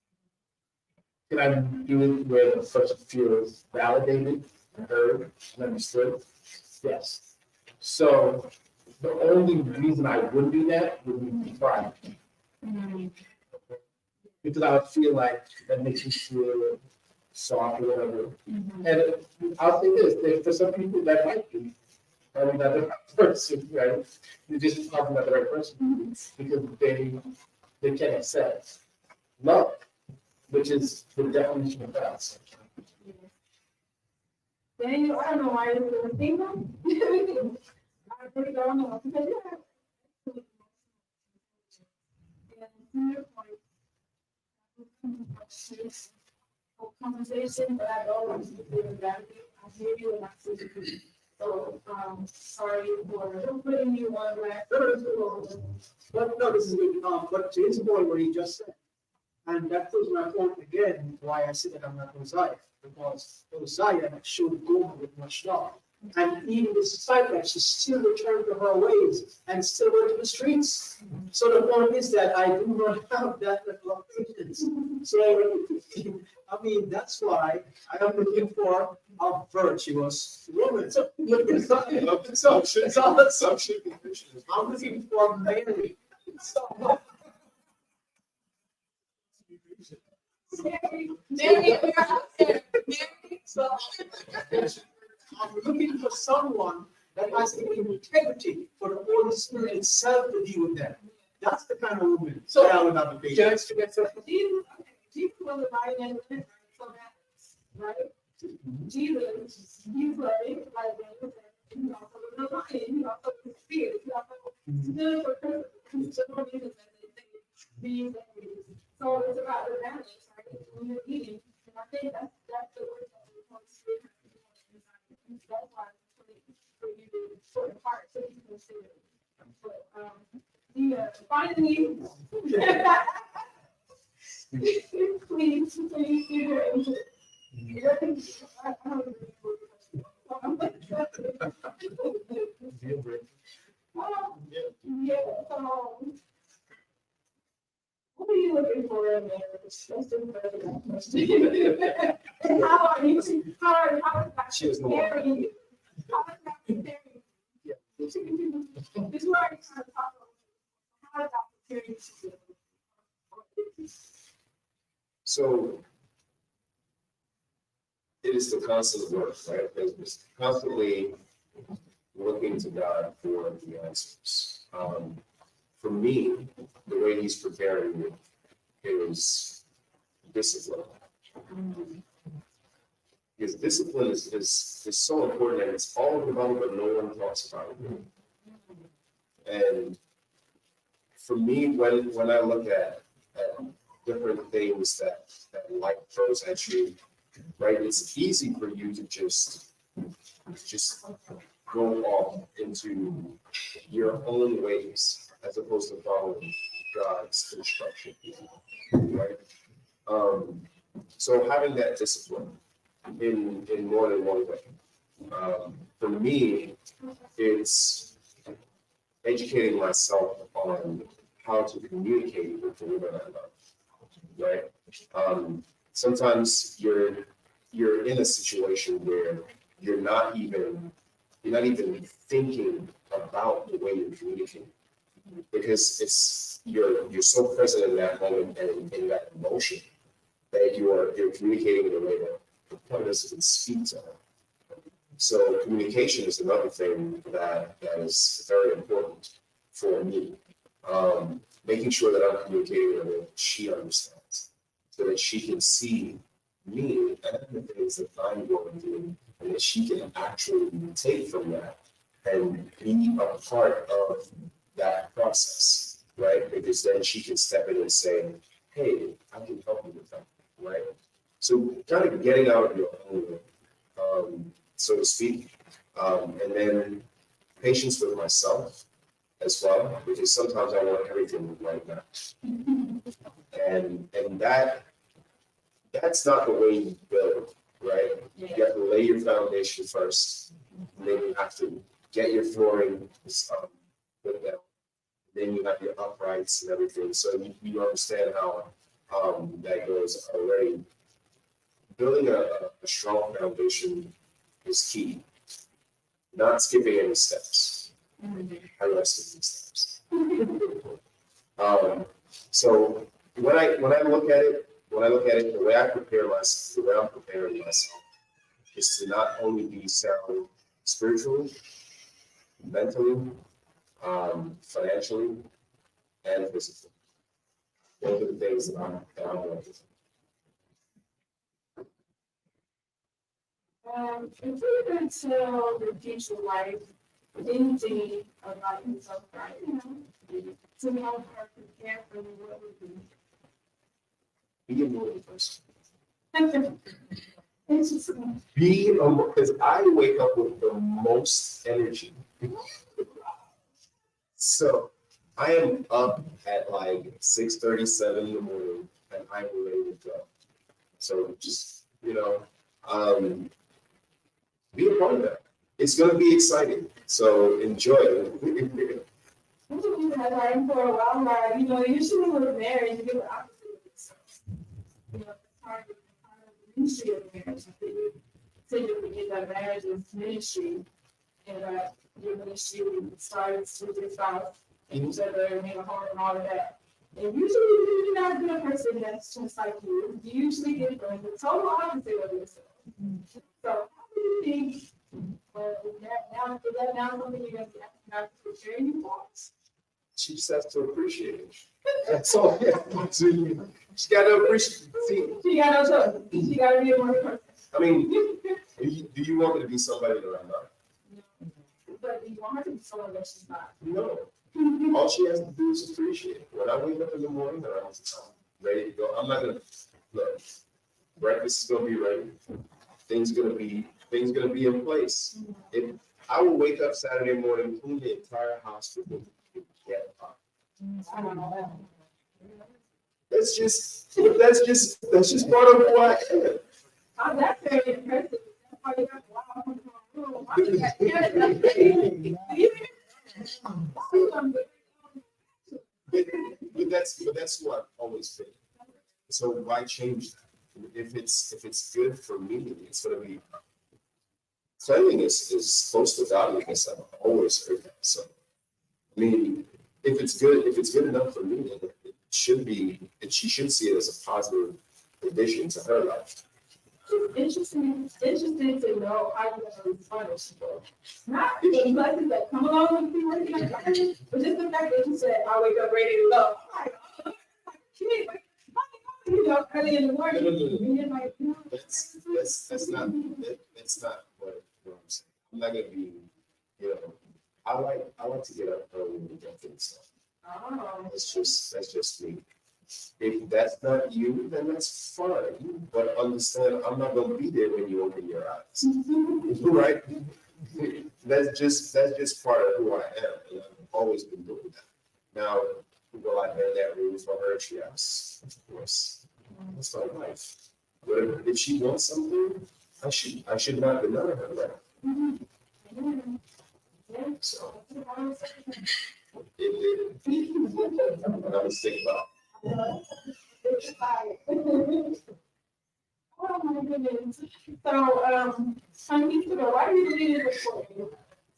S4: Can I do it where the person feels validated, heard, and understood? Yes. So the only reason I wouldn't do that would be pride. Because I would feel like that makes me feel soft or whatever. And I'll say this, for some people that might be. I mean, not the right person, right? You're just talking about the right person because they can accept love, which is the definition of God.
S1: Daniel, I don't know why you're doing single. I really don't know. Because you have and to your point, conversation, but I always been value. I hear you and I see you. So, sorry for putting you on that.
S2: But no, this is good. But to his point, what he just said, and that proves my point again, why I said that I'm not Uzziah, because Uzziah showed God with much love. And even despite that, she still returned to her ways and still went to the streets. So the point is that I do not have that level of patience. So, I mean, that's why I am looking for a virtuous woman. So, look, it's all I'm looking for Mary.
S1: Mary,
S6: So I'm looking for someone that has the integrity for the Holy Spirit itself to deal with them. That's the kind of woman that I would have to be.
S1: Jesus was a right hand man, so that's right. Jesus, he's like he also was a lion, he also was a spirit, he also stood for considerable reasons that they think being that way. So it's about the balance, right? When you're eating, and I think that's the word that we want to see. That's why it's for you to sort of part so you can see it. But finally. Please, figure it into it. I don't
S5: Dealbreaker.
S1: Yeah, so. What are you looking for in marriage? Let's do that question. And how are you, how is that
S3: She was the one.
S1: preparing you? How is that preparing you? This is where I kind of talk about, how is that preparing you?
S3: So it is the constant work, right? It's constantly looking to God for the answers. For me, the way He's preparing me is discipline. Because discipline is so important, and it's all about, but no one talks about it. And for me, when I look at different things that life throws at you, right? It's easy for you to just go off into your own ways as opposed to following God's instruction, right? So having that discipline in more than one way. For me, it's educating myself on how to communicate with the women I love. Right? Sometimes you're in a situation where you're not even thinking about the way you're communicating, because you're so present in that moment and in that emotion that you're communicating in a way that the point doesn't speak to her. So communication is another thing that is very important for me. Making sure that I'm communicating in a way that she understands, so that she can see me and the things that I'm going through, and that she can actually take from that and be a part of that process, right? Because then she can step in and say, hey, I can help you with that, right? So kind of getting out of your own way, so to speak, and then patience with myself as well, because sometimes I want everything right now. And that's not the way you build, right? You have to lay your foundation first, and then you have to get your flooring put down. Then you have your uprights and everything. So you understand how that goes already. Building a strong foundation is key. Not skipping any steps. I love skipping steps. So when I look at it, the way I'm preparing myself is to not only be sound spiritually, mentally, financially, and physically. Those are the things that I'm working on.
S1: If you could tell the future wife anything about yourself right now, to help her prepare for what would be?
S3: Be a morning person.
S1: Interesting.
S3: Because I wake up with the most energy. So I am up at like 6:37 in the morning, and I'm ready to go. So just, be a part of that. It's going to be exciting. So enjoy it.
S1: I've learned for a while now, usually with marriage, you do the opposite of yourself. It's part of the ministry of marriage. I think you say you begin that marriage is ministry, and your ministry starts with your spouse. and each other and being hard and all of that. And usually you're not a good person that's just like you. You usually get the total opposite of yourself. So how do you think that now something you're gonna be asking God to share you thoughts?
S3: She just has to appreciate it. That's all. Yeah. She got to appreciate. See,
S1: She got no choice. She gotta be a one person.
S3: I mean, do you want me to be somebody that I'm not?
S1: But you want her to be someone that she's not.
S3: No. All she has to do is appreciate it. When I wake up in the morning, I'm ready to go. I'm not gonna look. Breakfast is gonna be ready. Things gonna be in place. If I will wake up Saturday morning, clean the entire house for me.
S1: I don't know that.
S3: That's just part of who I am.
S1: Oh, that's very impressive. That's why you got a lot of room. Why you got- yeah,
S3: But that's who I've always been. So why change that? If it's good for me, it's gonna be. Cleanliness is close to godliness. I've always heard that. So, I mean, if it's good enough for me, then it should be, and she should see it as a positive addition to her life.
S1: Interesting to know how you're gonna punish people. Not the blessings that come along with you working at God, but just the fact that you said, I wake up ready to go. I'm like, kid, like, you know, early in the morning. And you're like, no.
S3: That's not what I'm saying. I'm not gonna be, I like to get up early and get things done.
S1: Oh.
S3: That's just me. If that's not you, then that's fine. But understand, I'm not gonna be there when you open your eyes. Right? That's just part of who I am, and I've always been doing that. Now, will I bend that rule for her? Yes, of course. That's my life. But if she wants something, I should not deny her that. So I was thinking about.
S1: Oh my goodness. So, some people go, why do you believe in recording?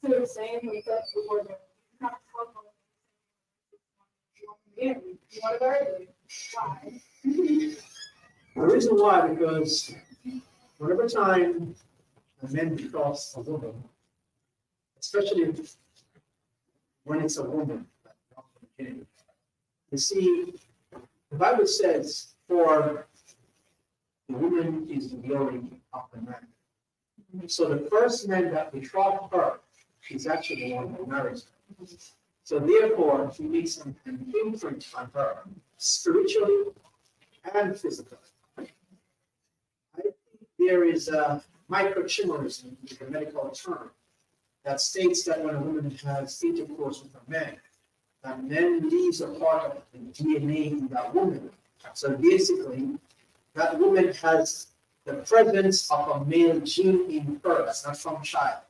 S1: To the same with that recording. You want to go early? Why?
S2: The reason why, because whenever time a man becomes a woman, especially when it's a woman, you see, the Bible says, for the woman is the glory of the man. So the first man that betrothed her is actually the one who marries her. So therefore, he makes an imprint on her, spiritually and physically. I think there is a microchimerism, a medical term, that states that when a woman has intercourse with a man, that man leaves a part of the DNA in that woman. So basically, that woman has the presence of a male gene in her. That's not from a child,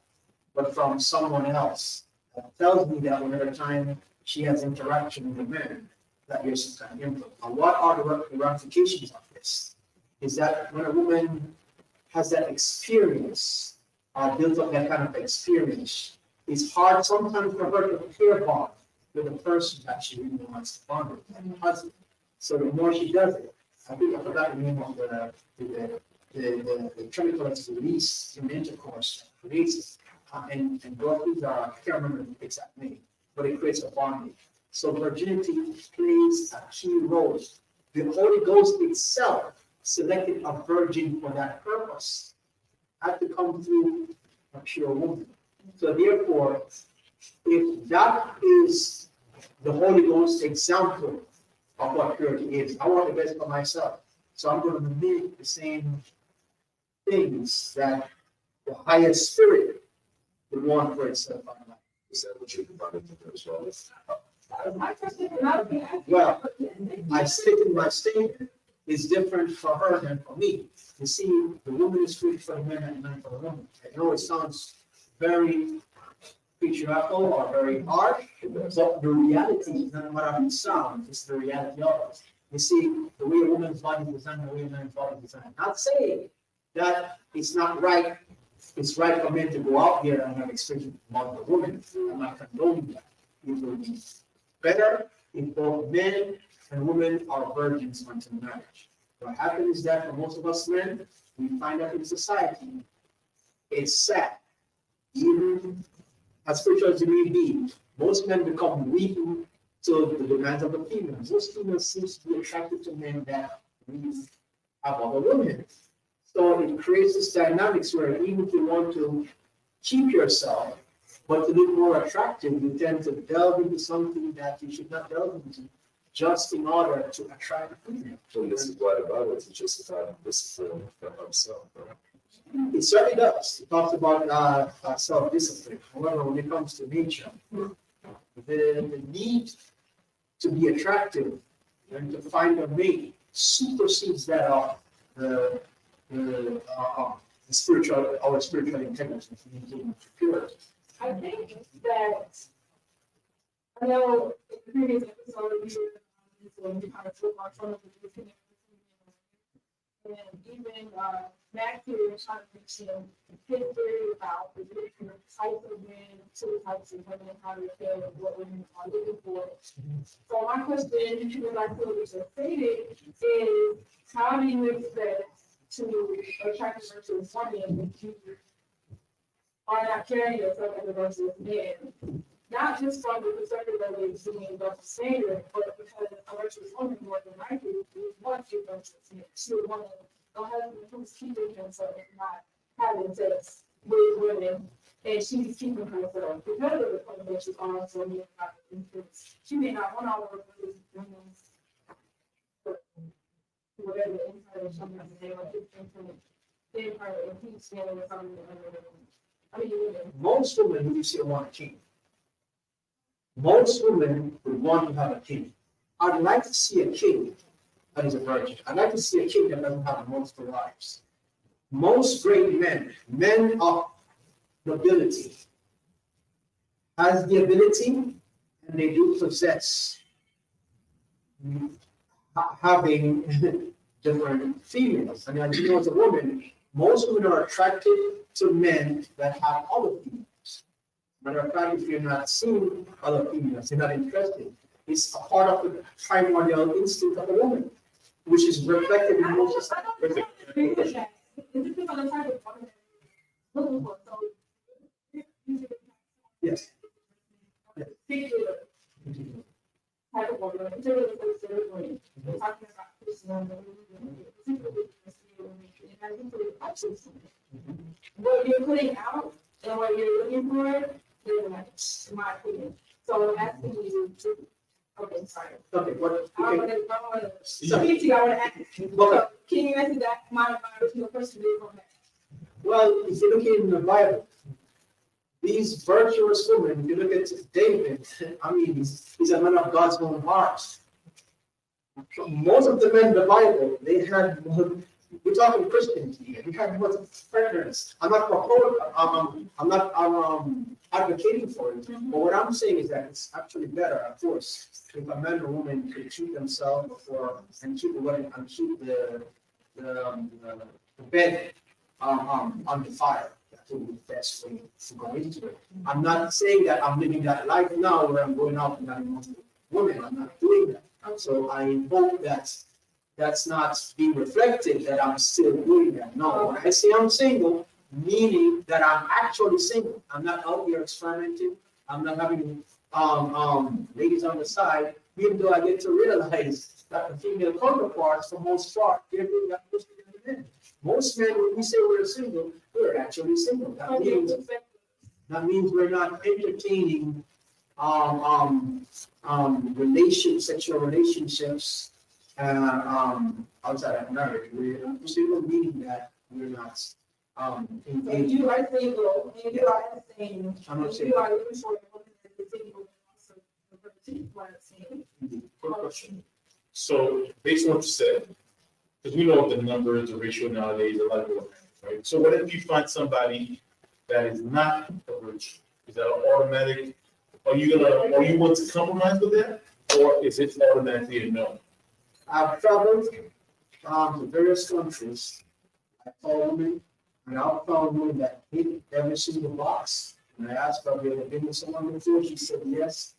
S2: but from someone else. That tells me that whenever time she has interaction with a man, that there's some kind of input. And what are the ramifications of this? Is that when a woman has that experience, or builds up that kind of experience, it's hard sometimes for her to pair bond with the person that she really wants to bond with, and her husband. So the more she does it, I think I forgot the name of the chemical that's released in intercourse, creates and both these are, I can't remember the exact name, but it creates a bonding. So virginity plays a key role. The Holy Ghost itself selected a virgin for that purpose. Had to come through a pure woman. So therefore, if that is the Holy Ghost example of what purity is, I want the best for myself. So I'm going to mimic the same things that the higher spirit would want for itself.
S3: Is that what you're about to do as well?
S2: Well, I stick in my statement is different for her than for me. You see, the woman is free for the man and the man for the woman. I know it sounds very patriarchal or very harsh, but the reality is not what it sounds, it's the reality of it. You see, the way a woman's body is designed, the way a man's body is designed. Not saying that it's not right, it's right for men to go out there and have experience with multiple women. I'm not condoning that. better if both men and women are virgins until marriage. What happens is that for most of us men, we find out in society, it's sad. Even as spiritual as you may be, most men become weak to the demands of the females. Most females seem to be attracted to men that we have other women. So it creates this dynamics where even if you want to keep yourself, but to look more attractive, you tend to delve into something that you should not delve into, just in order to attract women.
S3: So this is what about it, teaches us how to discipline for himself, right?
S2: It certainly does. It talks about self-discipline. However, when it comes to nature, the need to be attractive and to find a mate supersedes that of the spiritual, our spiritual integrity, purity.
S1: I think that, I know in the previous episode, we kind of took on some of the different and even Matthew was trying to mention his theory about the different types of men, two types of women, how they feel, and what women are looking for. So my question, because I feel we just stated, is how do you expect to attract a versus woman if you are not carrying yourself as a versus men? Not just from the perspective of it being double standard, but because a virtuous woman more than likely would want to versus men. She would want a husband who's keeping himself and not having sex with women, and she's keeping herself because of the point that she's also being not influenced. She may not want all of those women, whatever inside of something they want to influence, then her impeach them with something. I mean,
S2: Most women, when you say want a king, most women would want to have a king. I'd like to see a king that is a virgin. I'd like to see a king that doesn't have multiple wives. Most great men, men of nobility, has the ability and they do possess having different females. And as you know, as a woman, most women are attracted to men that have other females. Matter of fact, if you're not seeing other females, you're not interested. It's a part of the primordial instinct of a woman, which is reflected in most. Yes.
S1: What you're putting out and what you're looking for, they're match, in my opinion. So I'm asking you to, okay, sorry.
S2: Okay, what?
S1: I
S2: Okay.
S1: want to, so I want to ask, so can you answer that, my original question is on that?
S2: Well, if you look in the Bible, these virtuous women, if you look at David, I mean, he's a man of God's own heart. Most of the men in the Bible, they had, we're talking Christians here, they had multiple partners. I'm not proposing, I'm not advocating for it, but what I'm saying is that it's actually better, of course, if a man or woman could treat themselves before and keep the wedding and keep the bed on the fire. That would be the best way to go into it. I'm not saying that I'm living that life now where I'm going out and having multiple women. I'm not doing that. So I hope that that's not being reflected that I'm still doing that. No, when I say I'm single, meaning that I'm actually single. I'm not out here experimenting. I'm not having ladies on the side, even though I get to realize that the female counterparts, for most part, they're doing that most of the men. Most men, when we say we're single, we're actually single. That means we're not entertaining sexual relationships outside of marriage. We're single, meaning that we're not engaged.
S1: You are single, and you are saying,
S2: I'm not saying.
S1: you are looking for a woman that is single, and also
S5: Quick question. So based on what you said, because we know the numbers, the ratio nowadays, a lot of people, right? So what if you find somebody that is not a virgin? Is that an automatic? Are you want to compromise with that, or is it automatically a no?
S2: I've traveled to various countries. I call women, and I've found women that hit every single box. And I asked her, have you ever been with someone before? She said yes.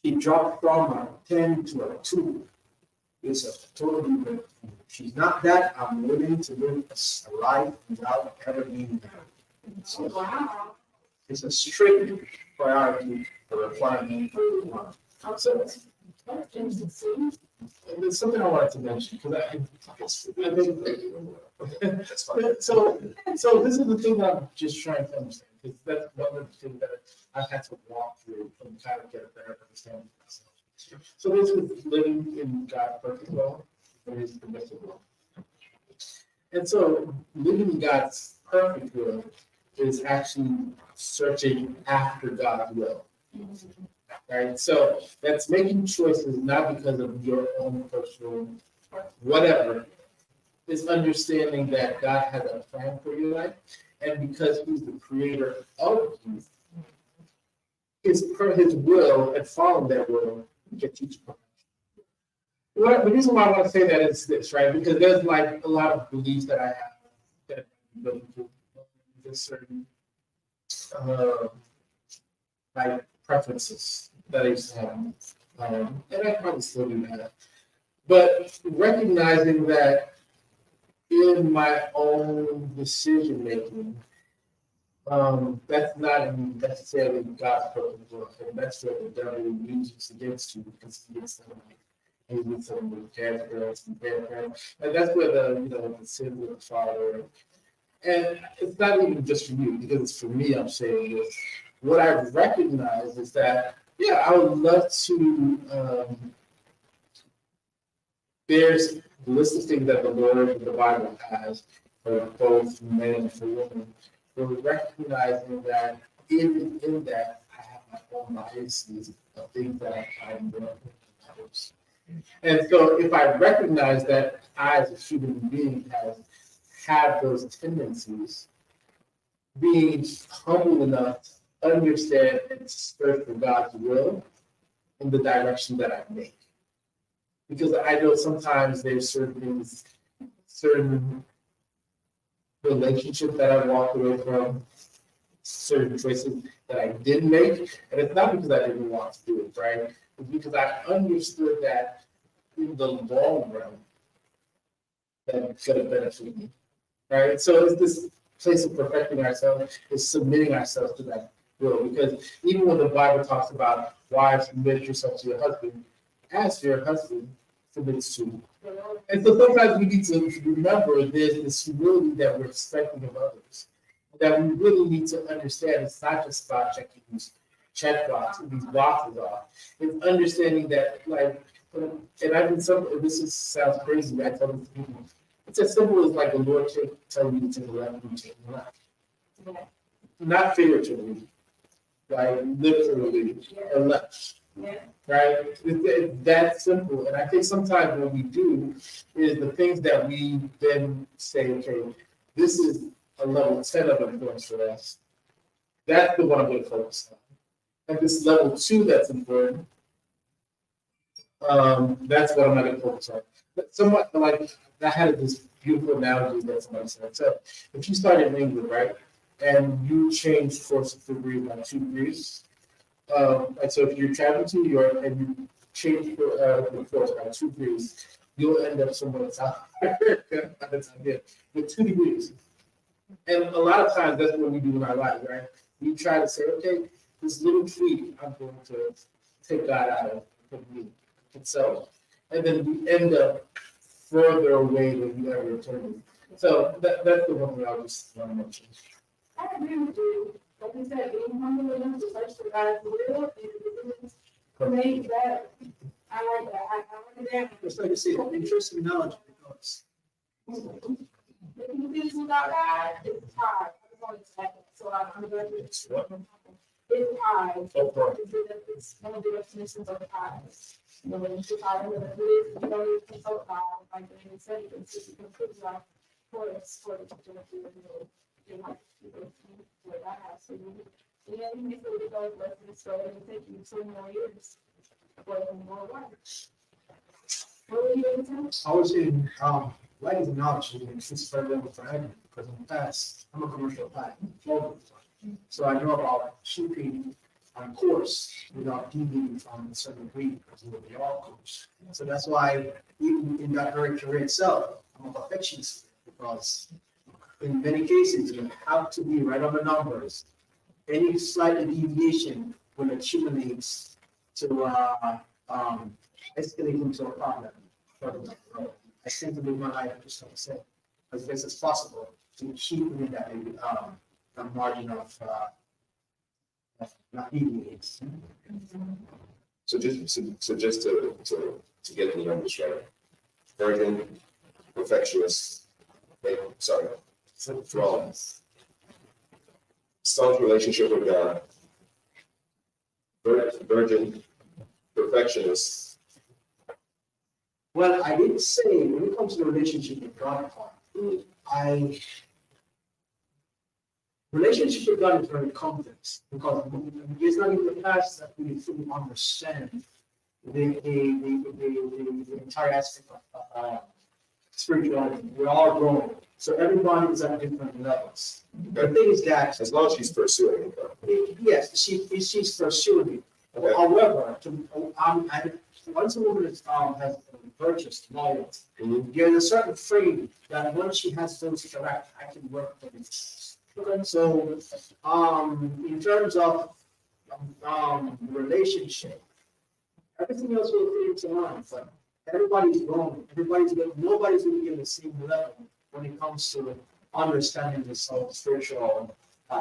S2: She dropped from a 10 to a 2. It's a totally different. She's not that. I'm willing to live a life without ever being married. So
S1: Wow.
S2: it's a strict priority for requirement for one. So
S1: That's interesting.
S4: And there's something I wanted to mention, because I think,
S3: That's fine.
S4: so this is the thing that I'm just trying to understand, because that's one of the things that I've had to walk through and kind of get a better understanding of myself. So this is living in God's perfect will, and His permissive will. And so living in God's perfect will is actually searching after God's will. Right? So that's making choices not because of your own personal whatever. It's understanding that God has a plan for your life, and because He's the creator of you, His will and following that will get you to perfection. Well, the reason why I want to say that is this, right? Because there's like a lot of beliefs that I have that go into this certain like preferences that I used to have. And I probably still do that. But recognizing that in my own decision making, that's not necessarily God's perfect will. And that's what the devil uses against you, because he gets them like he gets them with parents and parents. And that's where the sin with the father. And it's not even just for you, because it's for me, I'm saying this. What I recognize is that, yeah, I would love to, there's a list of things that the Lord and the Bible has for both men and for women. But recognizing that in that, I have my own biases of things that I'm doing. And so if I recognize that I, as a human being, have those tendencies, being humble enough to understand and search for God's will in the direction that I make. Because I know sometimes there's certain things, certain relationships that I walked away from, certain choices that I didn't make, and it's not because I didn't want to do it, right? It's because I understood that in the long run, that it's going to benefit me, right? So it's this place of perfecting ourselves, is submitting ourselves to that will. Because even when the Bible talks about wives, submit yourself to your husband, as your husband submits to you. And so sometimes we need to remember there's this humility that we're expecting of others, that we really need to understand. It's not just about checking these check boxes, these boxes off. It's understanding that, like, and I've been sounds crazy, but I tell this to people. It's as simple as like the Lord telling you to take a left and you take a left.
S1: Yeah.
S4: Not figuratively, like literally a left.
S1: Yeah.
S4: Right? It's that simple. And I think sometimes what we do is the things that we then say, okay, this is a level 10 of influence for us. That's the one I'm going to focus on. And this level 2 that's important, that's what I'm not going to focus on. But somewhat like, I had this beautiful analogy that somebody said. So if you start in England, right, and you change course of degree by 2 degrees, and so if you're traveling to New York and you change the course by 2 degrees, you'll end up somewhere in South America by the time you're with 2 degrees. And a lot of times that's what we do in our lives, right? We try to say, okay, this little tweak, I'm going to take God out of me itself. And then we end up further away than we ever intended. So that's the one thing I just want to mention.
S1: I agree with you. Like you said, being humble enough to search for God's will and to make that. I like that. I like that.
S2: It's like you see, interest and knowledge.
S1: Making decisions without God is hard. I'm going to say that. So I'm going to.
S4: It's what?
S1: It's hard.
S4: So far.
S1: It's one of the definitions of hard. You know, when you see how it is, you know, you can so hard. Like when you said, you can put your course for the your life. What I have. So you need to go with this story and take you 2 more years for more work. What were you going to say?
S2: I was saying, light is knowledge, and it's very level for everyone, because in the past, I'm a commercial pilot, so I know about shipping, on course without deviating from a certain degree because we'll be all course. So that's why even in that very career itself, I'm a perfectionist because in many cases you have to be right on the numbers. Any slight deviation will accumulate to escalate into a problem. I tend to live my life just like I said, as best as possible to keep within that margin of not deviates.
S3: So just to get the numbers right, virgin, perfectionist, from Son's relationship with God, virgin, perfectionist.
S2: Well, I didn't say when it comes to the relationship with God, relationship with God is very complex because it's not even the past that we fully understand the entire aspect of spirituality. We're all growing, so everybody is at different levels. The thing is that
S3: As long as she's pursuing it.
S2: yes, she's pursuing it.
S3: Okay.
S2: However, once a woman has purchased loyalty, there's a certain frame that once she has those interact, I can work with it. So, in terms of relationship, everything else will fit into line. But everybody's growing. Nobody's going to be on the same level when it comes to understanding this whole spiritual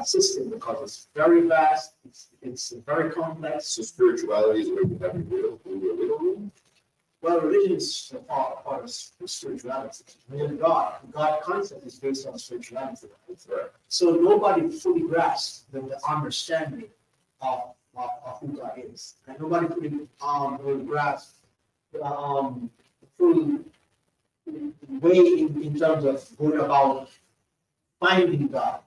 S2: system because it's very vast. It's very complex.
S3: So spirituality is where you have your wiggle room.
S2: Well, religion is a part of spirituality. God concept is based on spirituality.
S3: Right.
S2: So nobody fully grasps the understanding of who God is, and nobody fully will grasp full way in terms of going about finding God,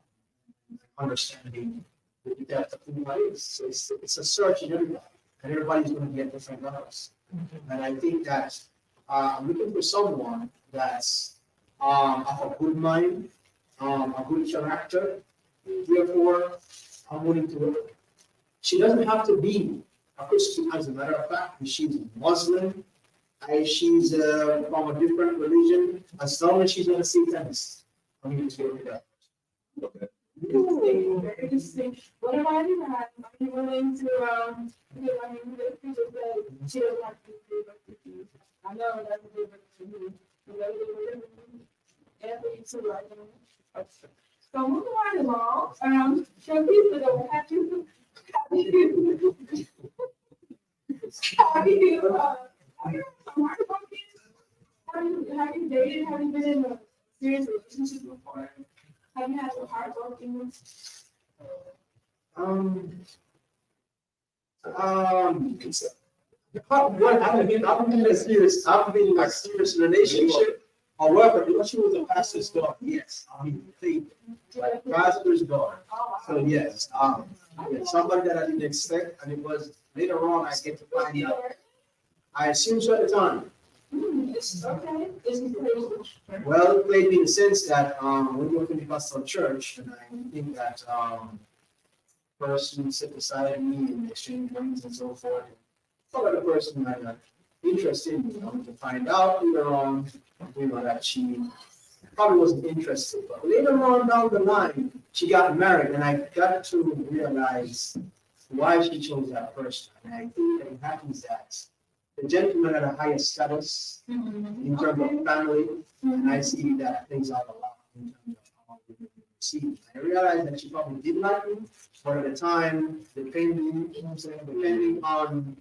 S2: understanding the depth of who God is. So it's a search in everybody, and everybody's going to get different levels. And I think that I'm looking for someone that's of a good mind, a good character. Therefore, I'm willing to work. She doesn't have to be a Christian, as a matter of fact. She's Muslim, she's from a different religion. As long as she's not a Satanist, I'm going to go with that.
S3: Okay.
S1: Very interesting. What about you, Matt? Are you willing to, the people that she doesn't have to be with you? I know that's a difference for me. Anthony too, I know. So moving right along, show people that have you, have you dated? Have you been in a serious relationship before? Have you had some heartbroken?
S2: I've been in a serious relationship. However, because she was a pastor's daughter, yes, like pastor's daughter. So yes, somebody that I didn't expect, and it was later on I get to find out. I assumed so at the time.
S1: Okay.
S2: Well, it played me in the sense that when you're in the pastoral church, and I think that person sit beside me and exchange rings and so forth. Some other person had an interest in me, to find out later on, that she probably wasn't interested. But later on down the line, she got married, and I got to realize why she chose that person. And I think that it happens that the gentleman had a higher status in terms of family, and I see that plays out a lot in terms of how we receive. I realized that she probably did like me, but at the time, depending on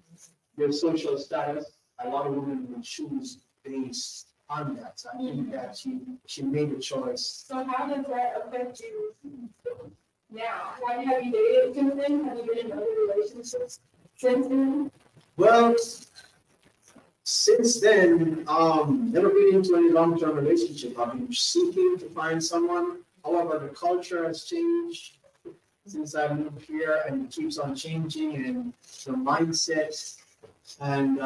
S2: their social status, a lot of women would choose based on that. So I think that she made a choice.
S1: So how does that affect you now? Have you dated since then? Have you been in other relationships since then?
S2: Well, since then, never been into any long-term relationship. I've been seeking to find someone. However, the culture has changed since I moved here, and it keeps on changing, and the mindset, and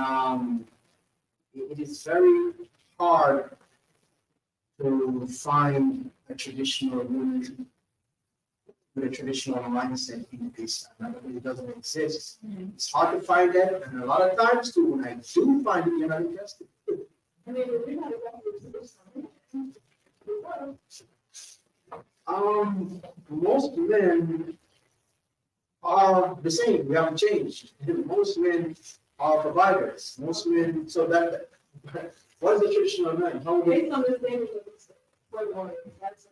S2: it is very hard to find a traditional woman the traditional mindset in peace. It doesn't exist. It's hard to find that, and a lot of times too, when I do find it, you're not interested.
S1: I mean, we're not exactly.
S2: Most men are the same. We haven't changed. Most men are providers. Most men, so that, what is the traditional man? How would
S1: Based on the thing for the morning, that's,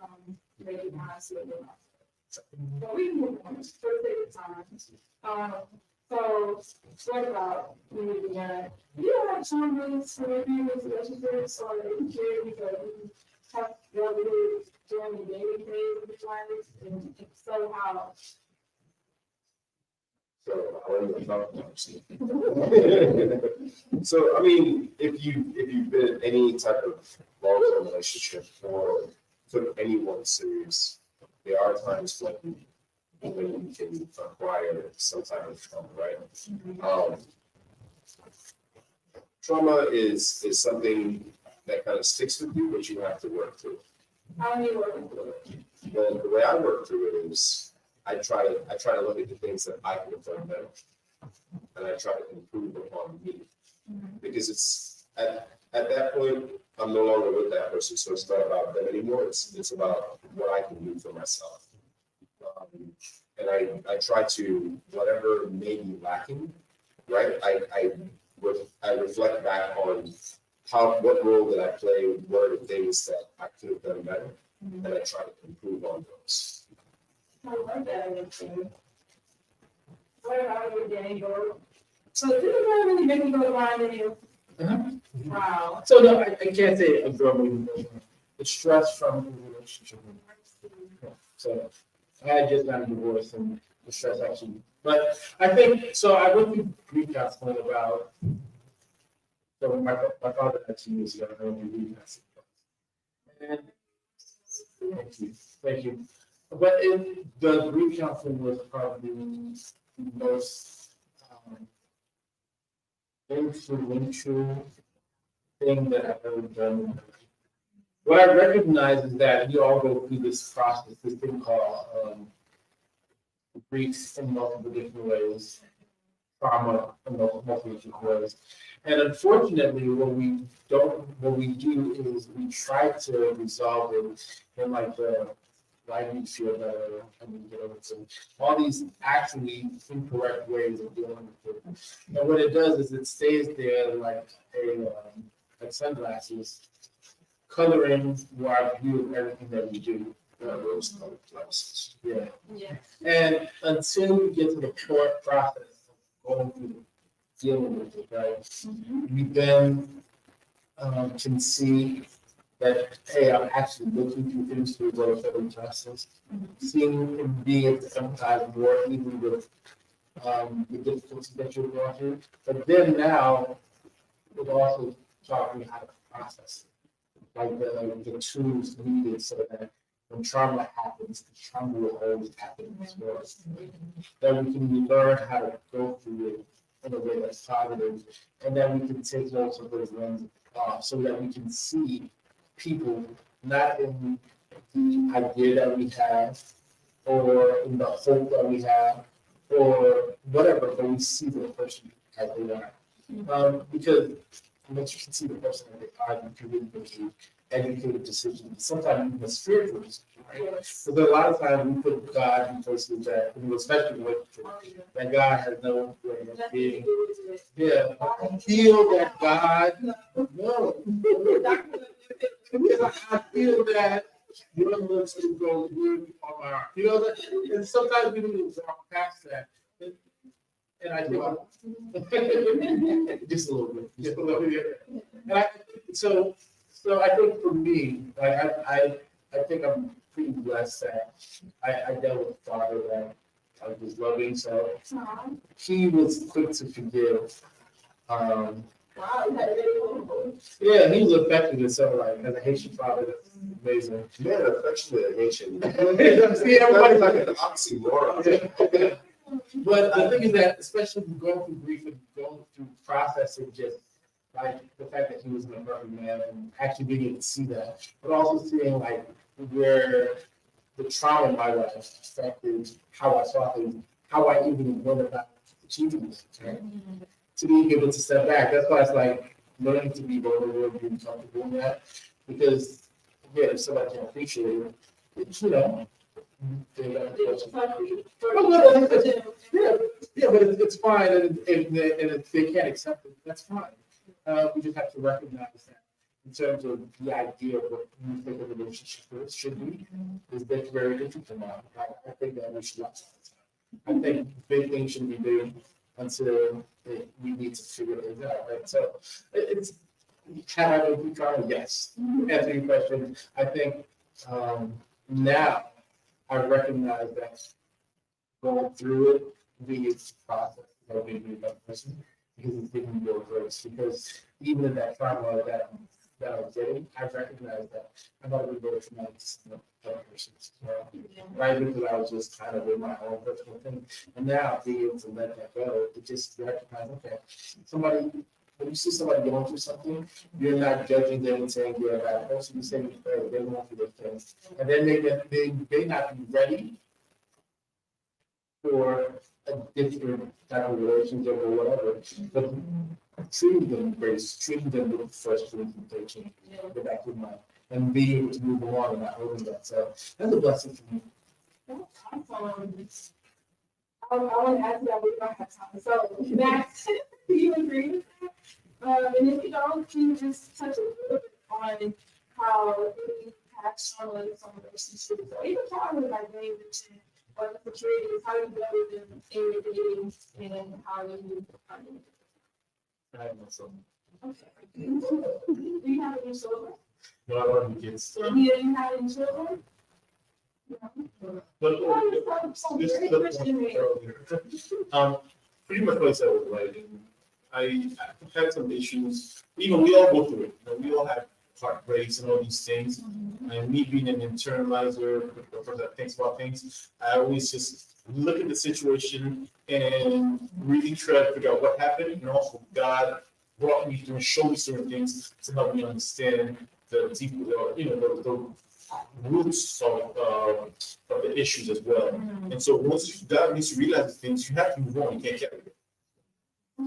S1: maybe my sleeping. But we can move on, for the sake of time. So, what about, you have challenges with relationships or care because you have brothers during the daily phase of your life, and so how?
S3: So I want to talk about it. So I mean, if you've been in any type of long-term relationship or took anyone serious, there are times when you can acquire some type of trauma, right? Trauma is something that kind of sticks with you, but you have to work through.
S1: How are you working through it?
S3: Well, the way I work through it is I try to look at the things that I can have done better, and I try to improve upon me, because it's at that point I'm no longer with that person, so it's not about them anymore. It's about what I can do for myself, and I try to, whatever may be lacking, right? I reflect back on what role did I play, what are the things that I could have done better, and I try to improve on those.
S1: I love that answer. What about you, Daniel? So this is not really making go around in you. Wow.
S4: So no, I can't say a girl moving. The stress from the relationship. So I had just gotten divorced and the stress actually. But I think so. I went through grief counseling about. So my father had 2 years ago. I went through grief counseling. And thank you. But the grief counseling was probably the most influential thing that I've ever done. What I recognize is that we all go through this process, this thing called grief in multiple different ways, trauma in multiple different ways. And unfortunately, what we do is we try to resolve it in like the why do you feel better? Can you get over it? All these actually incorrect ways of dealing with it. And what it does is it stays there like like sunglasses, coloring our view of everything that we do. Rose-colored glasses. Yeah.
S1: Yeah.
S4: And until you get to the process of going through dealing with it, right? You then can see that, hey, I'm actually looking through things through those other process, seeing and being able to empathize more even with the difficulties that you're going through. But then now, it also taught me how to process it, like the tools needed so that when trauma happens, the trauma will always happen as well. That we can learn how to go through it in a way that's positive, and that we can take notes of those lenses off so that we can see people not in the idea that we have or in the hope that we have or whatever, but we see the person as they are. Because once you can see the person that they are, you can really make an educated decision. Sometimes even a spiritual decision, right? Because a lot of times we put God in places that, especially with that God has no way of being. Yeah, I feel that God, no. I feel that your looks can go good on my arm. You know that, and sometimes we need to walk past that. And I think just a little bit. And so I think for me, like I think I'm pretty blessed that I dealt with a father that I was loving. So he was quick to forgive.
S1: Wow, you had a really cool.
S4: Yeah, he was affectionate, so like as a Haitian father, that's amazing.
S3: Man, affectionate Haitian.
S4: See, everybody
S3: like an oxymoron.
S4: But the thing is that, especially going through grief and going through processing, just like the fact that he was an imperfect man and actually being able to see that, but also seeing like where the trauma in my life affected how I saw things, how I even went about achieving this, right? To be able to step back, that's why it's like learning to be vulnerable, being comfortable in that, because yeah, if somebody can appreciate it, it's, you know. Yeah, but it's fine, and if they can't accept it, that's fine. We just have to recognize that in terms of the idea of what you think a relationship should be, is that very different from that. I think that we should watch that. I think big things should be big until we need to figure it out, right? So it's kind of we try, yes. Answer your question, I think now I recognize that going through it, being process, helping me that person, because it's giving me more grace. Because even in that trauma that I was getting, I recognize that I'm not really very traumatic to other persons. Right, because I was just kind of in my own personal thing, and now being able to let that go, to just recognize, okay, somebody. When you see somebody going through something, you're not judging them and saying you're a bad person. You say they're going through those things, and then they may not be ready for a different type of relationship or whatever. But treating them with grace, treating them with fresh presentation, go back to mind, and being able to move along and not holding that. So that's a blessing for me.
S1: I want to ask that we don't have time. So, Max, do you agree with that? And if you don't, can you just touch a little bit on how we have shown some relationships, or even talking about David or the securities, how you build them in your dating and how you
S4: I have no son.
S1: Okay. Do you have any children?
S4: No, I don't have kids.
S1: Do you have any children?
S4: But
S1: This is the point
S4: earlier. Pretty much what I said was right. I had some issues. Even we all go through it. You know, we all have heartbreaks and all these things. And me being an internalizer, a person that thinks about things, I always just look at the situation and really try to figure out what happened. And also, God brought me through and showed me certain things to help me understand the deep, the roots of the issues as well. And so once God makes you realize things, you have to move on. You can't carry it.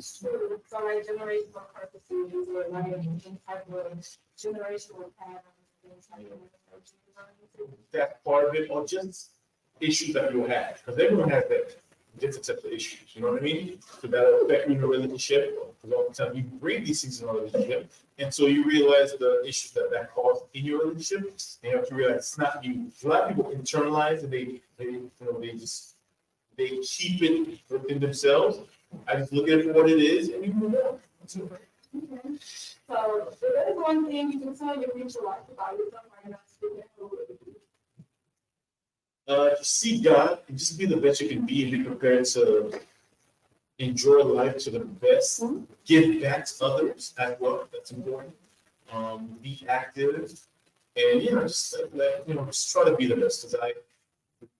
S1: So like generational purposes or like any type of generational patterns.
S4: That part of it, or just issues that you'll have, because everyone has that different types of issues. You know what I mean? So that'll affect you in a relationship. Because all the time you bring these things in a relationship, and so you realize the issues that cause in your relationship. And you have to realize it's not you. A lot of people internalize and they keep it within themselves. I just look at it for what it is, and you move on.
S1: Okay. So there's one thing you can tell your future life about yourself right now.
S4: See God and just be the best you can be and be prepared to enjoy life to the best. Give back to others as well. That's important. Be active and just just try to be the best. Because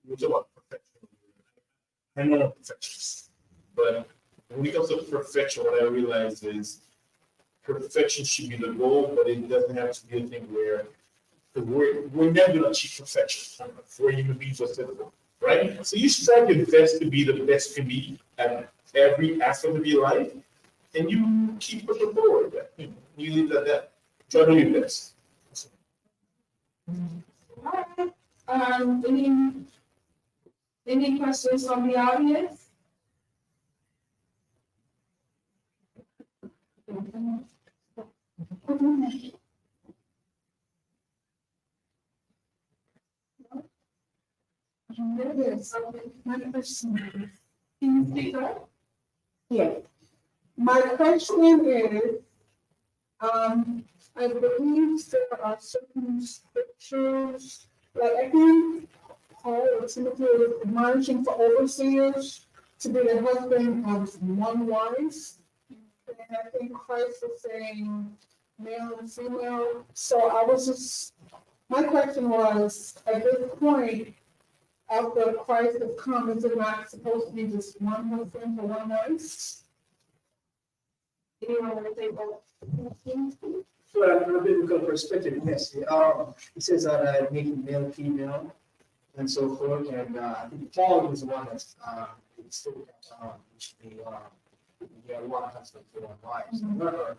S4: we talk about perfection. I'm not a perfectionist, but when it comes to perfection, what I realize is perfection should be the goal, but it doesn't have to be a thing where we're never going to achieve perfection for human beings or citizens, right? So you should try your best to be the best you can be at every aspect of your life, and you keep pushing forward. You leave it at that. Try to do your best.
S1: All right. Any questions from the audience?
S6: Yes, my question.
S1: Can you speak up?
S6: Yes. My question is, I believe there are certain scriptures, like I think Paul or Timothy is admonishing for overseers to be the husband of one wife. And I think Christ was saying male and female. So I was just, my question was, at this point, after Christ has come, is it not supposed to be just one husband for one wife?
S1: Anyone want to say that?
S2: Well, from a biblical perspective, yes. It says that making male female. and so forth. And I think Paul is the one that's still which the one husband for one wives. However,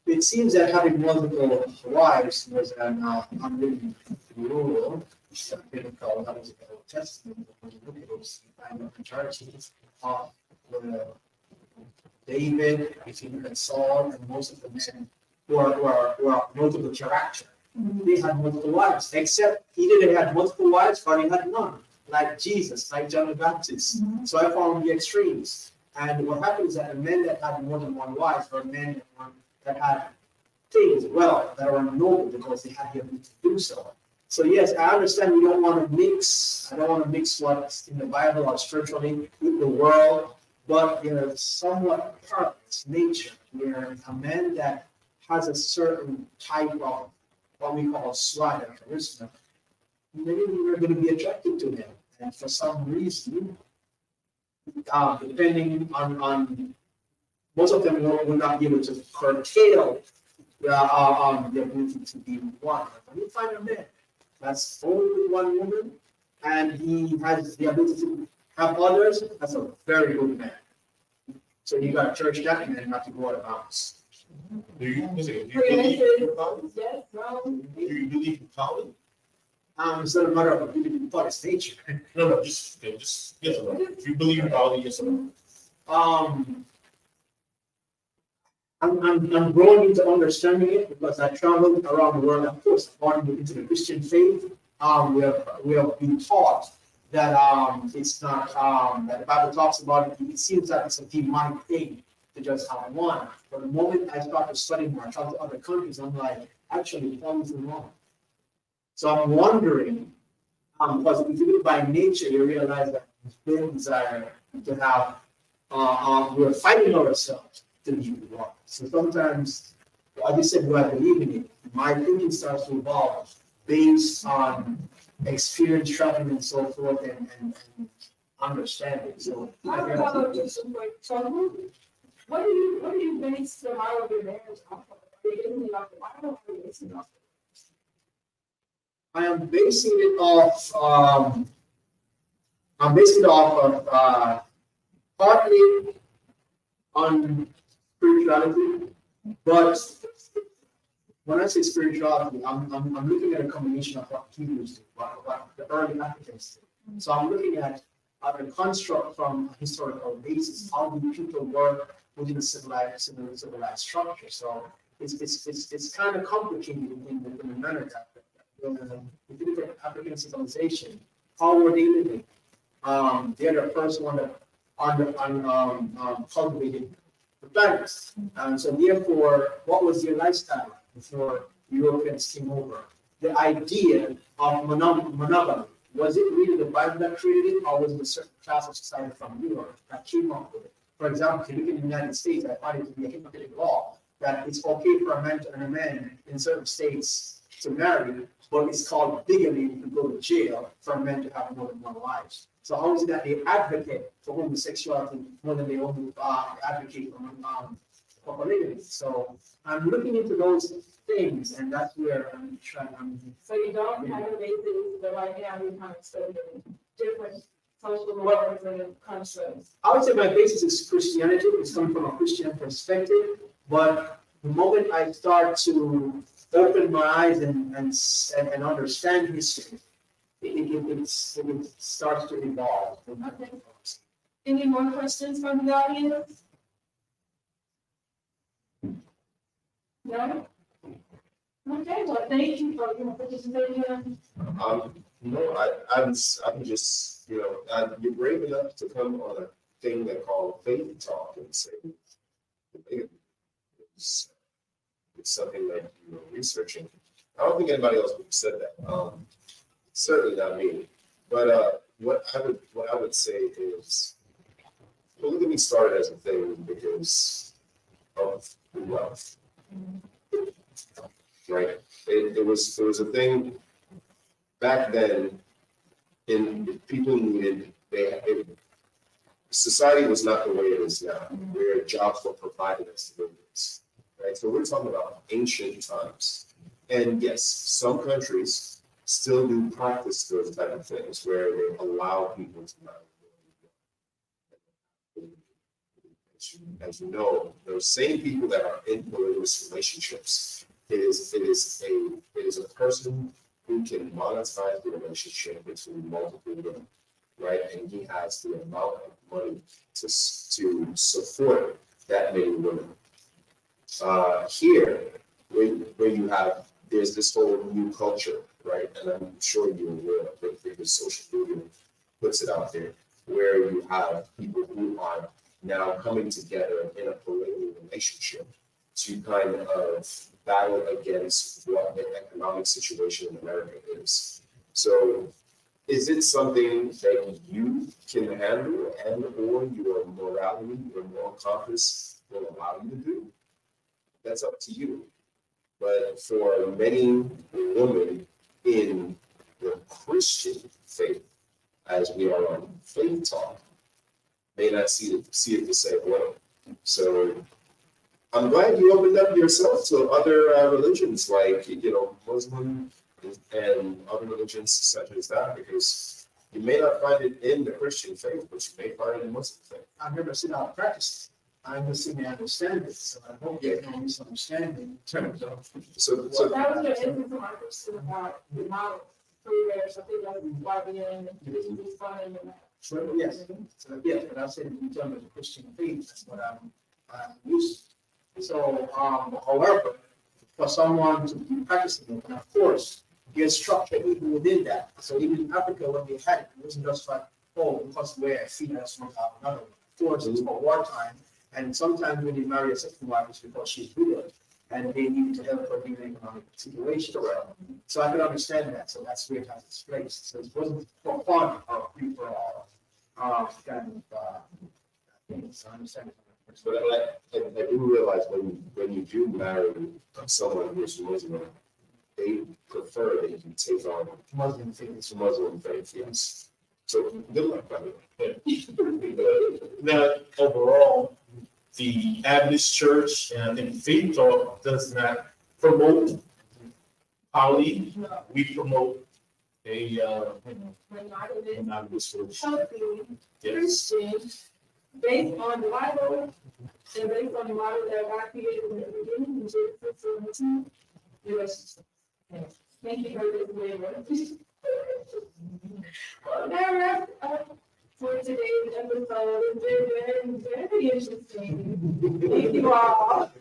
S2: it seems that having multiple wives was an unwritten rule. Biblical, that was the Old Testament. When you look at those churches of David, if you look at Saul, and most of the men who are notable character, they had multiple wives. Except he didn't have multiple wives, but he had none. Like Jesus, like John the Baptist. So I found the extremes. And what happens is that the men that had more than one wife were men that had things, well, that were noble because they had the ability to do so. So yes, I understand we don't want to mix. I don't want to mix what's in the Bible or spiritually with the world, but somewhat part of its nature, where a man that has a certain type of what we call swag or charisma, maybe we're going to be attracted to him, and for some reason, depending on most of them will not be able to curtail the ability to be one. But you find a man that's only one woman, and he has the ability to have others. That's a very good man. So you got to church that man not to go out of bounds.
S5: Do you believe in calling?
S1: Yes,
S5: Do you believe in calling?
S2: It's not a matter of believing in its nature.
S5: No, just yes or no. Do you believe in calling? Yes or no?
S2: I'm growing into understanding it because I traveled around the world. Of course, born into the Christian faith. We have been taught that it's not that the Bible talks about it. It seems like it's a demonic thing to just have one. But the moment I start to study more, I travel to other countries, I'm like, actually, one is wrong. So I'm wondering, because if you look by nature, you realize that we desire to have, we're fighting ourselves to be one. So sometimes, as you said, what I believe in it, my thinking starts to evolve based on experience, traveling, and so forth, and understanding. So,
S1: I have a just a quick so what do you base the model of your marriage off of? Are you basing it off the Bible or are you basing it off?
S2: I am basing it off. I'm basing it off of partly on spirituality, but when I say spirituality, I'm looking at a combination of what Hebrews did, what the early Africans did. So I'm looking at a construct from a historical basis. How do people work within a civilized structure? So it's kind of complicated in America. If you look at African civilization, how were they living? They're the first one that cultivated the planets. And so therefore, what was their lifestyle before Europeans came over? The idea of monogamy, was it really the Bible that created it, or was it a certain class of society from Europe that came up with it? For example, if you look at the United States, I find it to be a hypocritical law that it's okay for a man to earn a man in certain states to marry, but it's called bigamy if you go to jail for men to have more than one wife. So how is it that they advocate for homosexuality more than they advocate for polygamy? So I'm looking into those things, and that's where I'm trying.
S1: So you don't have a basis, but right now you're kind of studying different social norms and constructs.
S2: I would say my basis is Christianity. It's coming from a Christian perspective, but the moment I start to open my eyes and understand history, it starts to evolve.
S1: Okay. Any more questions from the audience? No? Okay, well, thank you for your participation.
S3: No, I'm just, you're brave enough to come on a thing they call faith talk and say it's something that you were researching. I don't think anybody else would have said that. Certainly not me. But what I would say is, polygamy started as a thing because of wealth, right? It was a thing back then. In people needed society was not the way it is now, where jobs were provided as civilians, right? So we're talking about ancient times, and yes, some countries still do practice those type of things where they allow people to marry. As you know, those same people that are in polygamous relationships, it is a person who can monetize the relationship between multiple women, right? And he has the amount of money to support that many women. Here, where you have, there's this whole new culture, right? And I'm sure you're aware of it because social media puts it out there, where you have people who are now coming together in a polygamy relationship to kind of battle against what the economic situation in America is. So is it something that you can handle and or your morality, your moral compass will allow you to do? That's up to you. But for many women in the Christian faith, as we are on Faith Talk, may not see it the same way. So I'm glad you opened up yourself to other religions like, Muslim and other religions such as that, because you may not find it in the Christian faith, but you may find it in Muslim faith.
S2: I've never seen how to practice. I understand, I understand it, so I hope there's no misunderstanding in terms of.
S3: So
S1: That was your instance of my question about the model. Where something like Barbarian and this fun and that.
S2: So, yes, but I said in terms of the Christian faith, that's what I'm used to. So, however, for someone to be practicing it, and of course, there's structure even within that. So even in Africa, when they had it, it wasn't just like, oh, because we're a female, so we have another one. Of course, it's for wartime, and sometimes when they marry a second wife, it's because she's widowed, and they need to help her in an economic situation. So I can understand that. So that's where it has its place. So it wasn't for fun or free for all. Kind of things. I understand.
S3: But I do realize when you do marry someone who's Muslim, they prefer that you take on
S2: Muslim faith.
S3: Muslim faith, yes. So good luck, brother.
S5: Now, overall, the Adventist Church and I think Faith Talk does not promote poly. We promote a monogamous relationship.
S1: Healthy,
S5: Yes.
S1: Christian, based on the Bible, and based on the model that God created in the beginning, in Genesis 2, relationship. Thank you for this waiver. Well, that wraps up for today's episode. It's been very, very interesting. Thank you all.